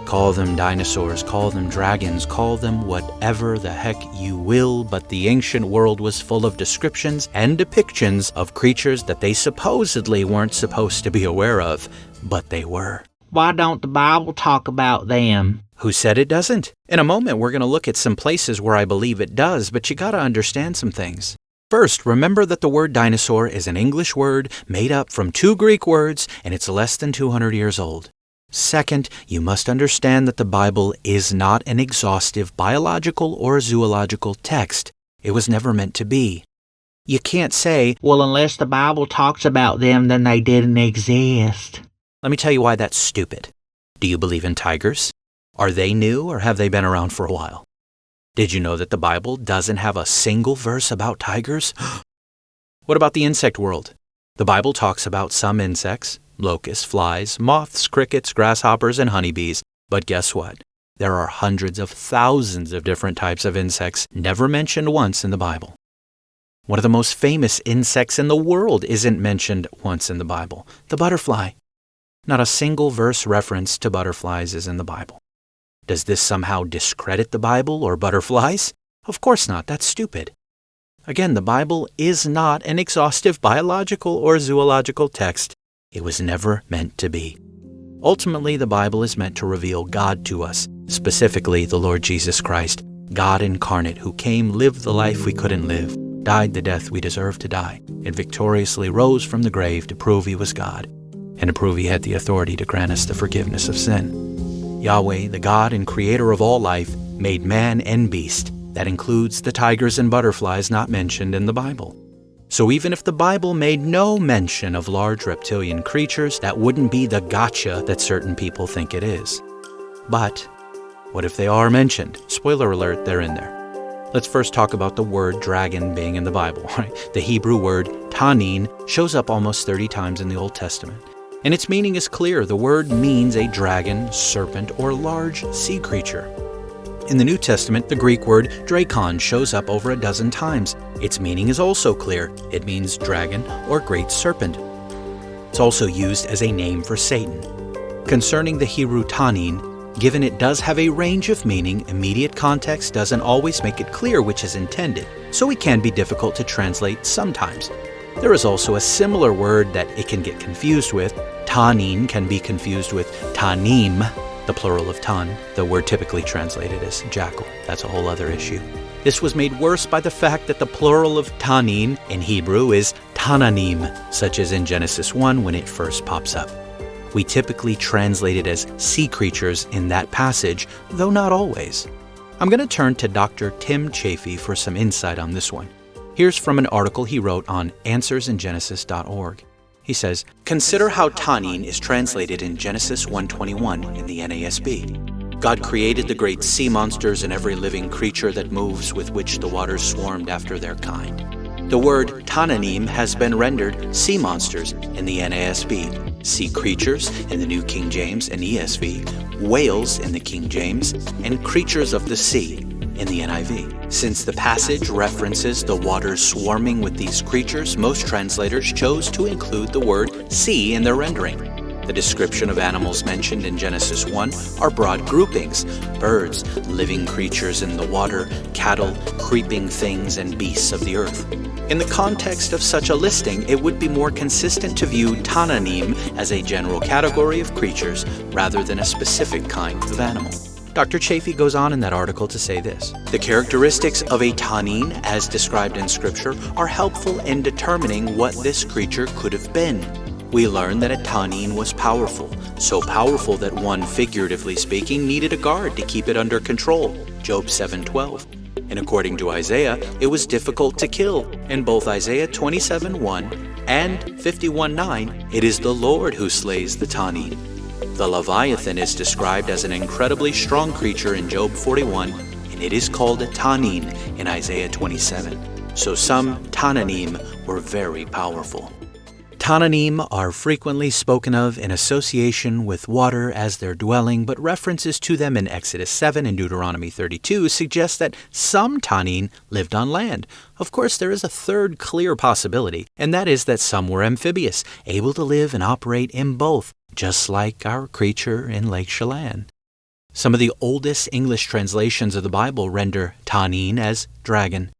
Call them dinosaurs, call them dragons, call them whatever the heck you will, but the ancient world was full of descriptions and depictions of creatures that they supposedly weren't supposed to be aware of, but they were. Why don't the Bible talk about them? Who said it doesn't? In a moment, we're going to look at some places where I believe it does, but you got to understand some things. First, remember that the word dinosaur is an English word made up from two Greek words, and it's less than 200 years old. Second, you must understand that the Bible is not an exhaustive biological or zoological text. It was never meant to be. You can't say, well, unless the Bible talks about them, then they didn't exist. Let me tell you why that's stupid. Do you believe in tigers? Are they new or have they been around for a while? Did you know that the Bible doesn't have a single verse about tigers? What about the insect world? The Bible talks about some insects, locusts, flies, moths, crickets, grasshoppers, and honeybees. But guess what? There are hundreds of thousands of different types of insects never mentioned once in the Bible. One of the most famous insects in the world isn't mentioned once in the Bible, the butterfly. Not a single verse reference to butterflies is in the Bible. Does this somehow discredit the Bible or butterflies? Of course not. That's stupid. Again, the Bible is not an exhaustive biological or zoological text. It was never meant to be. Ultimately, the Bible is meant to reveal God to us, specifically the Lord Jesus Christ, God incarnate, who came, lived the life we couldn't live, died the death we deserved to die, and victoriously rose from the grave to prove he was God, and to prove he had the authority to grant us the forgiveness of sin. Yahweh, the God and creator of all life, made man and beast. That includes the tigers and butterflies not mentioned in the Bible. So even if the Bible made no mention of large reptilian creatures, that wouldn't be the gotcha that certain people think it is. But what if they are mentioned? Spoiler alert, they're in there. Let's first talk about the word dragon being in the Bible. Right? The Hebrew word tanin shows up almost 30 times in the Old Testament. And its meaning is clear. The word means a dragon, serpent, or large sea creature. In the New Testament, the Greek word drakon shows up over a dozen times. Its meaning is also clear. It means dragon or great serpent. It's also used as a name for Satan. Concerning the Hebrew tanin, given it does have a range of meaning, immediate context doesn't always make it clear which is intended, so it can be difficult to translate sometimes. There is also a similar word that it can get confused with. Tanin can be confused with tanim, the plural of tan, the word typically translated as jackal. That's a whole other issue. This was made worse by the fact that the plural of tanin in Hebrew is tananim, such as in Genesis 1 when it first pops up. We typically translate it as sea creatures in that passage, though not always. I'm going to turn to Dr. Tim Chafee for some insight on this one. Here's from an article he wrote on answersingenesis.org. He says, consider how tanin is translated in Genesis 1:21 in the NASB. God created the great sea monsters and every living creature that moves, with which the waters swarmed after their kind. The word Tananim has been rendered sea monsters in the NASB, sea creatures in the New King James and ESV, whales in the King James, and creatures of the sea in the NIV. Since the passage references the waters swarming with these creatures, most translators chose to include the word sea in their rendering. The description of animals mentioned in Genesis 1 are broad groupings: birds, living creatures in the water, cattle, creeping things, and beasts of the earth. In the context of such a listing, it would be more consistent to view Tananim as a general category of creatures rather than a specific kind of animal. Dr. Chafee goes on in that article to say this: the characteristics of a Tanin, as described in Scripture, are helpful in determining what this creature could have been. We learn that a Tanin was powerful, so powerful that one, figuratively speaking, needed a guard to keep it under control, Job 7:12. And according to Isaiah, it was difficult to kill. In both Isaiah 27:1 and 51:9, it is the Lord who slays the Tanin. The Leviathan is described as an incredibly strong creature in Job 41, and it is called a Tanin in Isaiah 27. So some Tananim were very powerful. Tananim are frequently spoken of in association with water as their dwelling, but references to them in Exodus 7 and Deuteronomy 32 suggest that some Tanin lived on land. Of course, there is a third clear possibility, and that is that some were amphibious, able to live and operate in both, just like our creature in Lake Chelan. Some of the oldest English translations of the Bible render Tanin as dragon.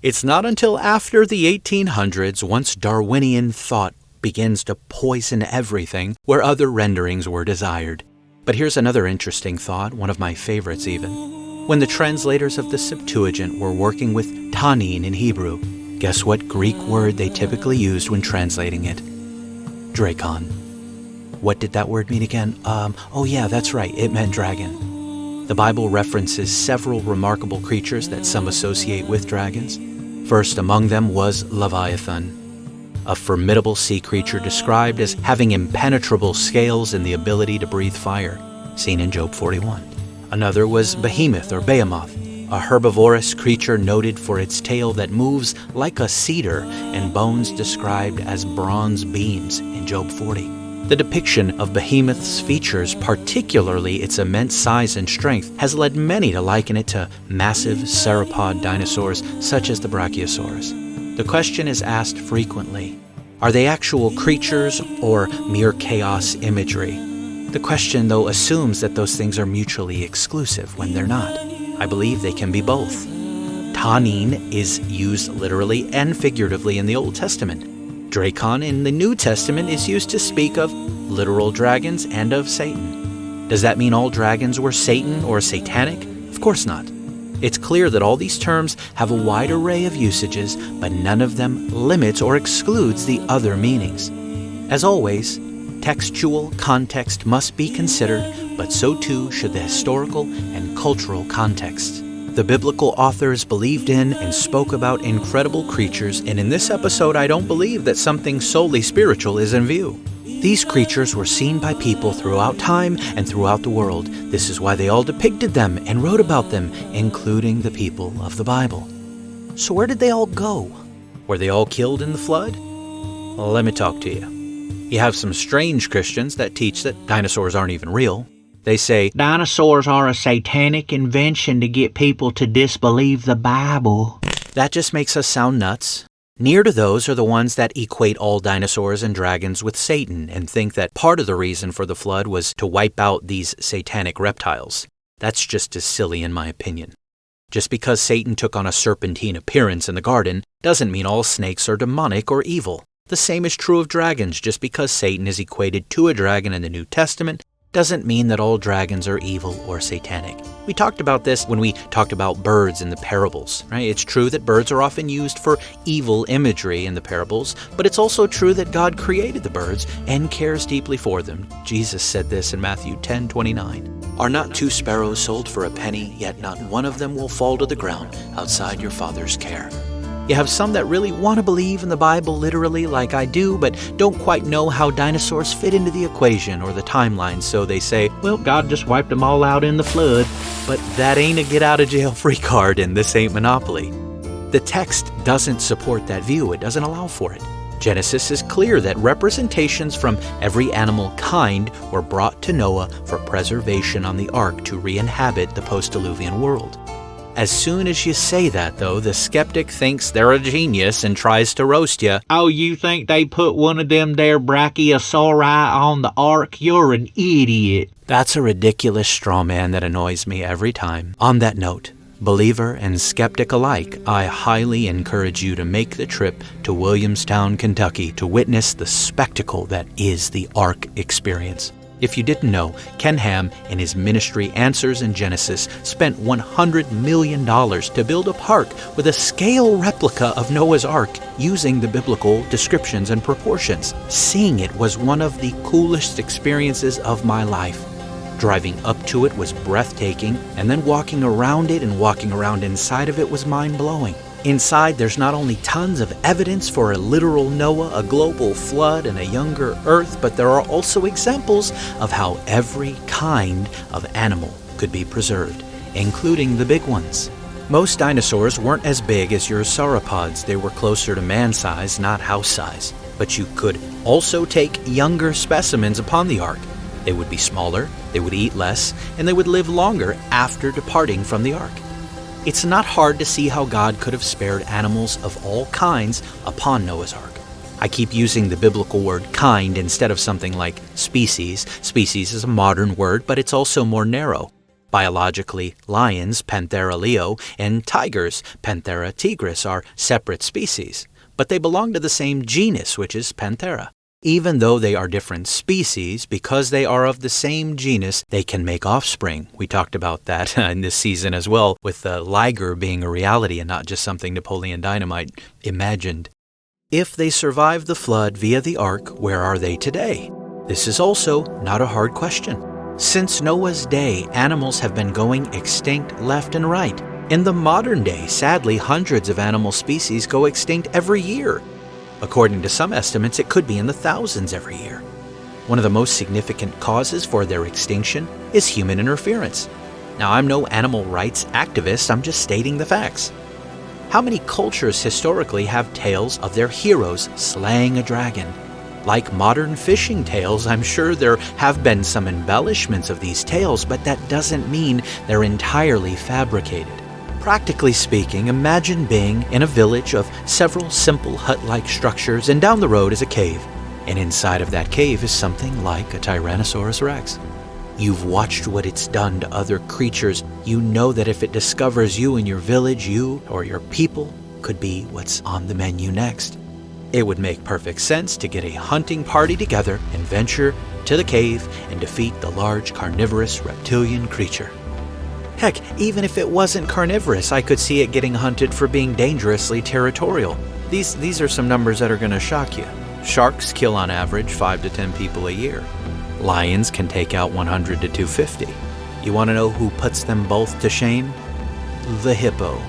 It's not until after the 1800s, once Darwinian thought begins to poison everything, where other renderings were desired. But here's another interesting thought, one of my favorites even. When the translators of the Septuagint were working with Tanin in Hebrew, guess what Greek word they typically used when translating it? Drakon. What did that word mean again? Oh yeah, that's right, it meant dragon. The Bible references several remarkable creatures that some associate with dragons. First among them was Leviathan, a formidable sea creature described as having impenetrable scales and the ability to breathe fire, seen in Job 41. Another was Behemoth or Behemoth, a herbivorous creature noted for its tail that moves like a cedar and bones described as bronze beams in Job 40. The depiction of Behemoth's features, particularly its immense size and strength, has led many to liken it to massive sauropod dinosaurs such as the Brachiosaurus. The question is asked frequently: are they actual creatures or mere chaos imagery? The question, though, assumes that those things are mutually exclusive when they're not. I believe they can be both. Tanin is used literally and figuratively in the Old Testament. Drakon in the New Testament is used to speak of literal dragons and of Satan. Does that mean all dragons were Satan or satanic? Of course not. It's clear that all these terms have a wide array of usages, but none of them limits or excludes the other meanings. As always, textual context must be considered, but so too should the historical and cultural context. The biblical authors believed in and spoke about incredible creatures, and in this episode I don't believe that something solely spiritual is in view. These creatures were seen by people throughout time and throughout the world. This is why they all depicted them and wrote about them, including the people of the Bible. So where did they all go? Were they all killed in the flood? Well, let me talk to you. You have some strange Christians that teach that dinosaurs aren't even real. They say, Dinosaurs are a satanic invention to get people to disbelieve the Bible. That just makes us sound nuts. Near to those are the ones that equate all dinosaurs and dragons with Satan and think that part of the reason for the flood was to wipe out these satanic reptiles. That's just as silly in my opinion. Just because Satan took on a serpentine appearance in the garden doesn't mean all snakes are demonic or evil. The same is true of dragons. Just because Satan is equated to a dragon in the New Testament doesn't mean that all dragons are evil or satanic. We talked about this when we talked about birds in the parables, right? It's true that birds are often used for evil imagery in the parables, but it's also true that God created the birds and cares deeply for them. Jesus said this in Matthew 10:29. Are not 2 sparrows sold for a penny, yet not one of them will fall to the ground outside your Father's care? You have some that really want to believe in the Bible literally like I do, but don't quite know how dinosaurs fit into the equation or the timeline, so they say, Well, God just wiped them all out in the flood. but that ain't a get-out-of-jail-free card and this ain't Monopoly. The text doesn't support that view. It doesn't allow for it. Genesis is clear that representations from every animal kind were brought to Noah for preservation on the ark to re-inhabit the post-diluvian world. As soon as you say that, though, the skeptic thinks they're a genius and tries to roast you. Oh, you think they put one of them there brachiosauri on the ark? You're an idiot. That's a ridiculous straw man that annoys me every time. On that note, believer and skeptic alike, I highly encourage you to make the trip to Williamstown, Kentucky to witness the spectacle that is the Ark experience. If you didn't know, Ken Ham, in his ministry Answers in Genesis, spent $100 million to build a park with a scale replica of Noah's Ark using the biblical descriptions and proportions. Seeing it was one of the coolest experiences of my life. Driving up to it was breathtaking, and then walking around it and walking around inside of it was mind-blowing. Inside, there's not only tons of evidence for a literal Noah, a global flood, and a younger Earth, but there are also examples of how every kind of animal could be preserved, including the big ones. Most dinosaurs weren't as big as your sauropods. They were closer to man-size, not house-size. But you could also take younger specimens upon the Ark. They would be smaller, they would eat less, and they would live longer after departing from the Ark. It's not hard to see how God could have spared animals of all kinds upon Noah's Ark. I keep using the biblical word kind instead of something like species. Species is a modern word, but it's also more narrow. Biologically, lions, Panthera leo, and tigers, Panthera tigris, are separate species, but they belong to the same genus, which is Panthera. Even though they are different species, because they are of the same genus, they can make offspring. We talked about that in this season as well, with the liger being a reality and not just something Napoleon Dynamite imagined. If they survived the flood via the ark, where are they today? This is also not a hard question. Since Noah's day, animals have been going extinct left and right. In the modern day, sadly, hundreds of animal species go extinct every year. According to some estimates, it could be in the thousands every year. One of the most significant causes for their extinction is human interference. Now, I'm no animal rights activist, I'm just stating the facts. How many cultures historically have tales of their heroes slaying a dragon? Like modern fishing tales, I'm sure there have been some embellishments of these tales, but that doesn't mean they're entirely fabricated. Practically speaking, imagine being in a village of several simple hut-like structures, and down the road is a cave. And inside of that cave is something like a Tyrannosaurus Rex. You've watched what it's done to other creatures. You know that if it discovers you in your village, you or your people could be what's on the menu next. It would make perfect sense to get a hunting party together and venture to the cave and defeat the large carnivorous reptilian creature. Heck, even if it wasn't carnivorous, I could see it getting hunted for being dangerously territorial. These are some numbers that are going to shock you. Sharks kill on average 5 to 10 people a year. Lions can take out 100 to 250. You want to know who puts them both to shame? The hippo.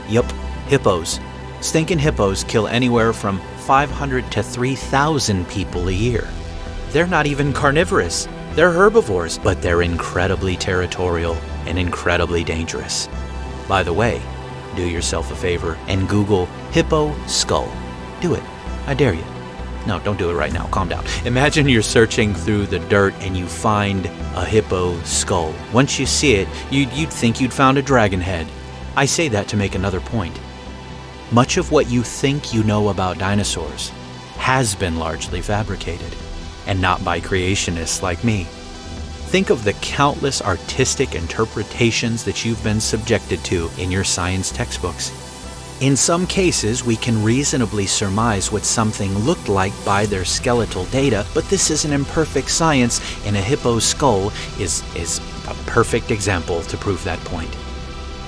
Yup, hippos. Stinking hippos kill anywhere from 500 to 3,000 people a year. They're not even carnivorous. They're herbivores, but they're incredibly territorial and incredibly dangerous. By the way, do yourself a favor and Google hippo skull. Do it. I dare you. No, don't do it right now. Calm down. Imagine you're searching through the dirt and you find a hippo skull. Once you see it, you'd think you'd found a dragon head. I say that to make another point. Much of what you think you know about dinosaurs has been largely fabricated, and not by creationists like me. Think of the countless artistic interpretations that you've been subjected to in your science textbooks. In some cases, we can reasonably surmise what something looked like by their skeletal data, but this is an imperfect science, and a hippo's skull is a perfect example to prove that point.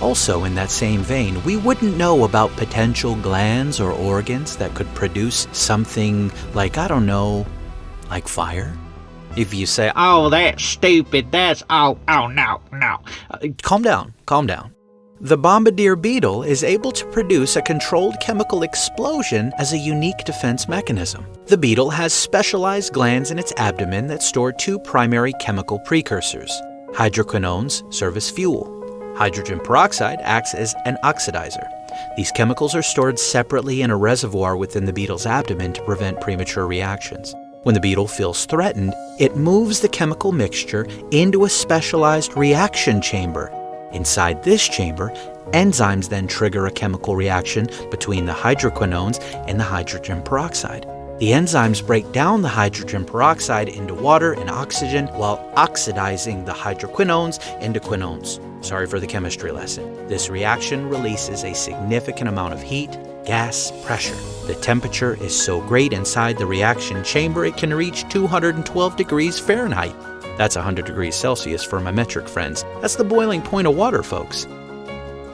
Also, in that same vein, we wouldn't know about potential glands or organs that could produce something like, I don't know, like fire? If you say, Oh, that's stupid. That's, oh, no. calm down. The bombardier beetle is able to produce a controlled chemical explosion as a unique defense mechanism. The beetle has specialized glands in its abdomen that store two primary chemical precursors. Hydroquinones serve as fuel. Hydrogen peroxide acts as an oxidizer. These chemicals are stored separately in a reservoir within the beetle's abdomen to prevent premature reactions. When the beetle feels threatened, it moves the chemical mixture into a specialized reaction chamber. Inside this chamber, enzymes then trigger a chemical reaction between the hydroquinones and the hydrogen peroxide. The enzymes break down the hydrogen peroxide into water and oxygen while oxidizing the hydroquinones into quinones. Sorry for the chemistry lesson. This reaction releases a significant amount of heat, gas, pressure. The temperature is so great inside the reaction chamber it can reach 212 degrees Fahrenheit. That's 100 degrees Celsius for my metric friends. That's the boiling point of water, folks.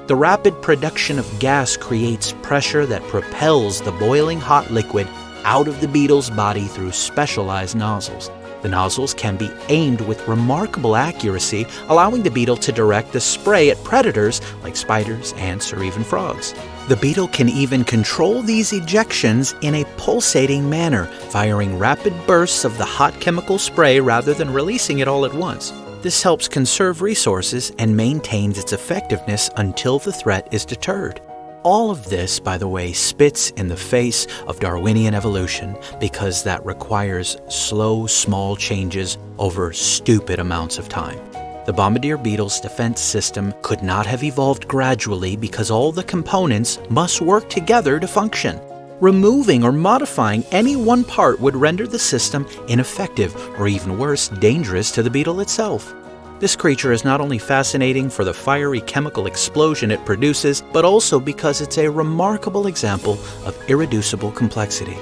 The rapid production of gas creates pressure that propels the boiling hot liquid out of the beetle's body through specialized nozzles. The nozzles can be aimed with remarkable accuracy, allowing the beetle to direct the spray at predators like spiders, ants, or even frogs. The beetle can even control these ejections in a pulsating manner, firing rapid bursts of the hot chemical spray rather than releasing it all at once. This helps conserve resources and maintains its effectiveness until the threat is deterred. All of this, by the way, spits in the face of Darwinian evolution because that requires slow, small changes over stupid amounts of time. The bombardier beetle's defense system could not have evolved gradually because all the components must work together to function. Removing or modifying any one part would render the system ineffective or, even worse, dangerous to the beetle itself. This creature is not only fascinating for the fiery chemical explosion it produces, but also because it's a remarkable example of irreducible complexity.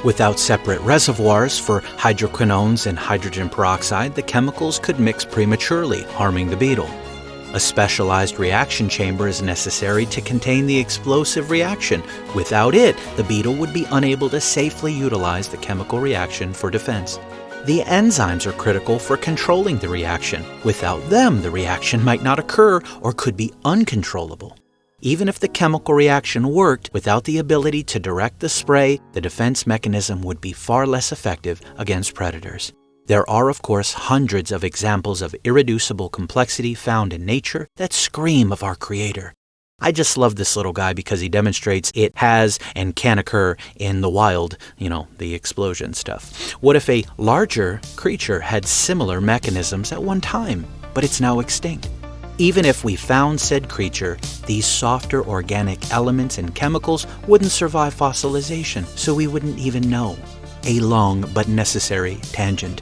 Without separate reservoirs for hydroquinones and hydrogen peroxide, the chemicals could mix prematurely, harming the beetle. A specialized reaction chamber is necessary to contain the explosive reaction. Without it, the beetle would be unable to safely utilize the chemical reaction for defense. The enzymes are critical for controlling the reaction. Without them, the reaction might not occur or could be uncontrollable. Even if the chemical reaction worked, without the ability to direct the spray, the defense mechanism would be far less effective against predators. There are, of course, hundreds of examples of irreducible complexity found in nature that scream of our Creator. I just love this little guy because he demonstrates it has and can occur in the wild, the explosion stuff. What if a larger creature had similar mechanisms at one time, but it's now extinct? Even if we found said creature, these softer organic elements and chemicals wouldn't survive fossilization, so we wouldn't even know. A long but necessary tangent.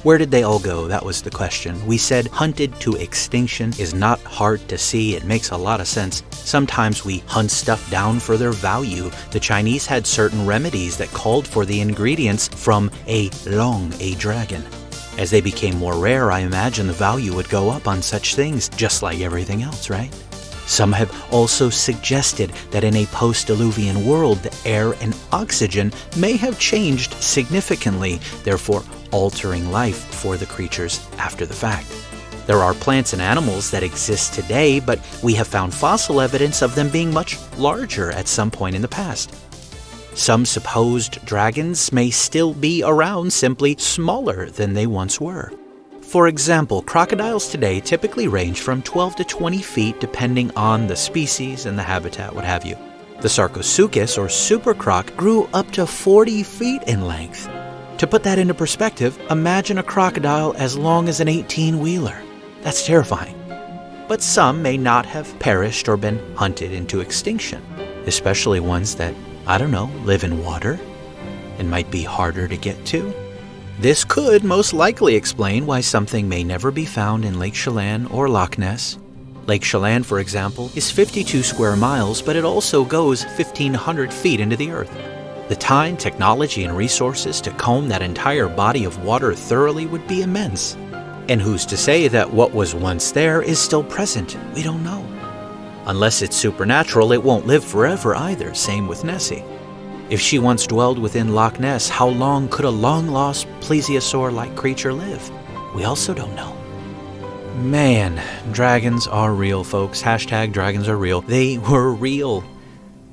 Where did they all go? That was the question. We said hunted to extinction is not hard to see. It makes a lot of sense. Sometimes we hunt stuff down for their value. The Chinese had certain remedies that called for the ingredients from a dragon. As they became more rare, I imagine the value would go up on such things, just like everything else, right? Some have also suggested that in a post-Diluvian world, the air and oxygen may have changed significantly, therefore altering life for the creatures after the fact. There are plants and animals that exist today, but we have found fossil evidence of them being much larger at some point in the past. Some supposed dragons may still be around, simply smaller than they once were. For example, crocodiles today typically range from 12 to 20 feet depending on the species and the habitat, what have you. The Sarcosuchus or super croc grew up to 40 feet in length. To put that into perspective, imagine a crocodile as long as an 18-wheeler. That's terrifying. But some may not have perished or been hunted into extinction, especially ones that, live in water and might be harder to get to. This could most likely explain why something may never be found in Lake Chelan or Loch Ness. Lake Chelan, for example, is 52 square miles, but it also goes 1,500 feet into the earth. The time, technology, and resources to comb that entire body of water thoroughly would be immense. And who's to say that what was once there is still present? We don't know. Unless it's supernatural, it won't live forever either, same with Nessie. If she once dwelled within Loch Ness, how long could a long-lost plesiosaur-like creature live? We also don't know. Man, dragons are real, folks. Hashtag dragons are real. They were real.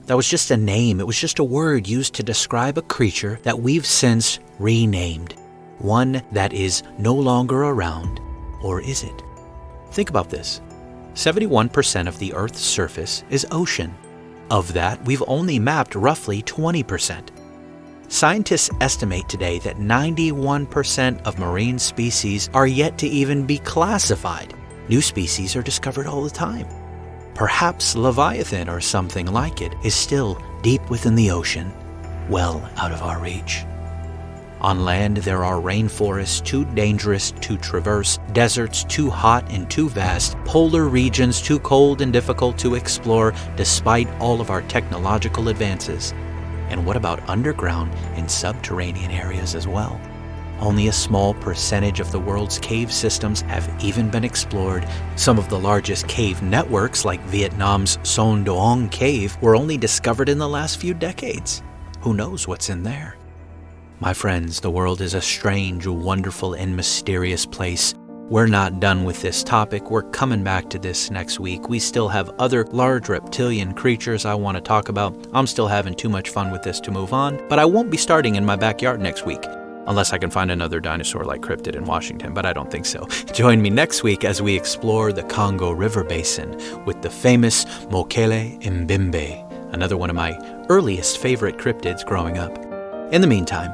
That was just a name. It was just a word used to describe a creature that we've since renamed. One that is no longer around, or is it? Think about this. 71% of the Earth's surface is ocean. Of that, we've only mapped roughly 20%. Scientists estimate today that 91% of marine species are yet to even be classified. New species are discovered all the time. Perhaps Leviathan or something like it is still deep within the ocean, well out of our reach. On land, there are rainforests too dangerous to traverse, deserts too hot and too vast, polar regions too cold and difficult to explore despite all of our technological advances. And what about underground and subterranean areas as well? Only a small percentage of the world's cave systems have even been explored. Some of the largest cave networks, like Vietnam's Son Doong Cave, were only discovered in the last few decades. Who knows what's in there? My friends, the world is a strange, wonderful, and mysterious place. We're not done with this topic. We're coming back to this next week. We still have other large reptilian creatures I want to talk about. I'm still having too much fun with this to move on, but I won't be starting in my backyard next week. Unless I can find another dinosaur like Cryptid in Washington, but I don't think so. Join me next week as we explore the Congo River Basin with the famous Mokele Mbembe, another one of my earliest favorite cryptids growing up. In the meantime,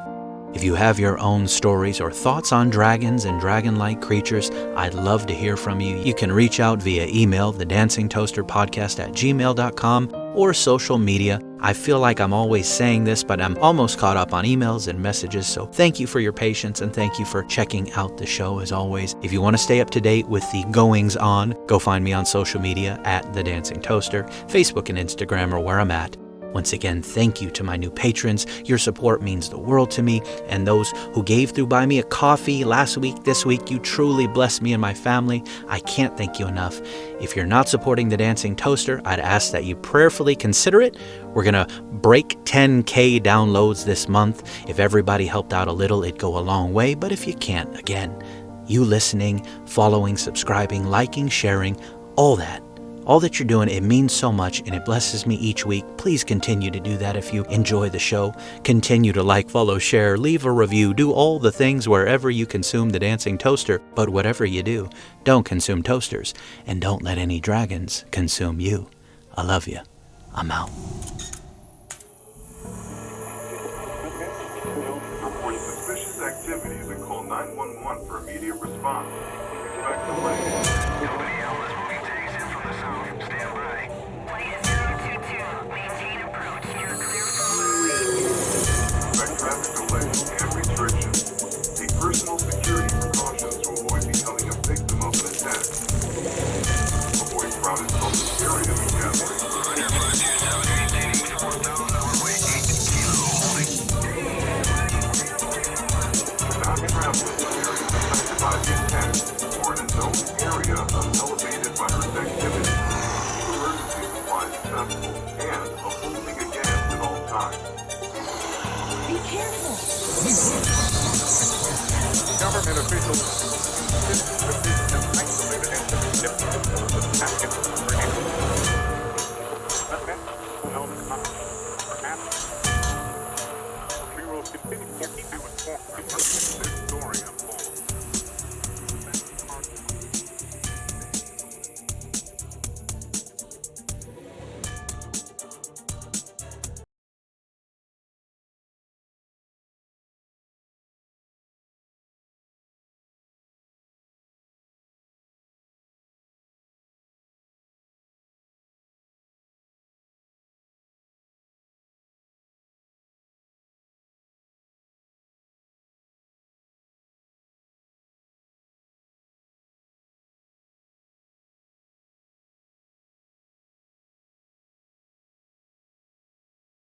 if you have your own stories or thoughts on dragons and dragon-like creatures, I'd love to hear from you. You can reach out via email, thedancingtoasterpodcast@gmail.com, or social media. I feel like I'm always saying this, but I'm almost caught up on emails and messages, so thank you for your patience and thank you for checking out the show as always. If you want to stay up to date with the goings on, go find me on social media at The Dancing Toaster. Facebook and Instagram are where I'm at. Once again, thank you to my new patrons. Your support means the world to me, and those who gave through Buy Me a Coffee last week, this week, you truly blessed me and my family. I can't thank you enough. If you're not supporting The Dancing Toaster, I'd ask that you prayerfully consider it. We're going to break 10K downloads this month. If everybody helped out a little, it'd go a long way, but if you can't, again, you listening, following, subscribing, liking, sharing, all that you're doing, it means so much and it blesses me each week. Please continue to do that if you enjoy the show. Continue to like, follow, share, leave a review, do all the things wherever you consume The Dancing Toaster. But whatever you do, don't consume toasters and don't let any dragons consume you. I love you. I'm out. Report suspicious activities and call 911 for immediate response. Expect delay. Nobody else will be chasing from the south. Stand by. Flight 022. Maintain approach. You're clear for runway. Expect traffic delays and restrictions. Take personal security precautions to avoid becoming a victim of an attack. Avoid crowded public areas and gatherings. Roger, 527, maintaining southbound, runway 8 kilo, holding. Not travel in areas affected by the attack or in a known area elevated virus activity. Keep emergency supplies accessible and a full tank of gas at all times. Be careful. Government officials insist that this is an isolated incident.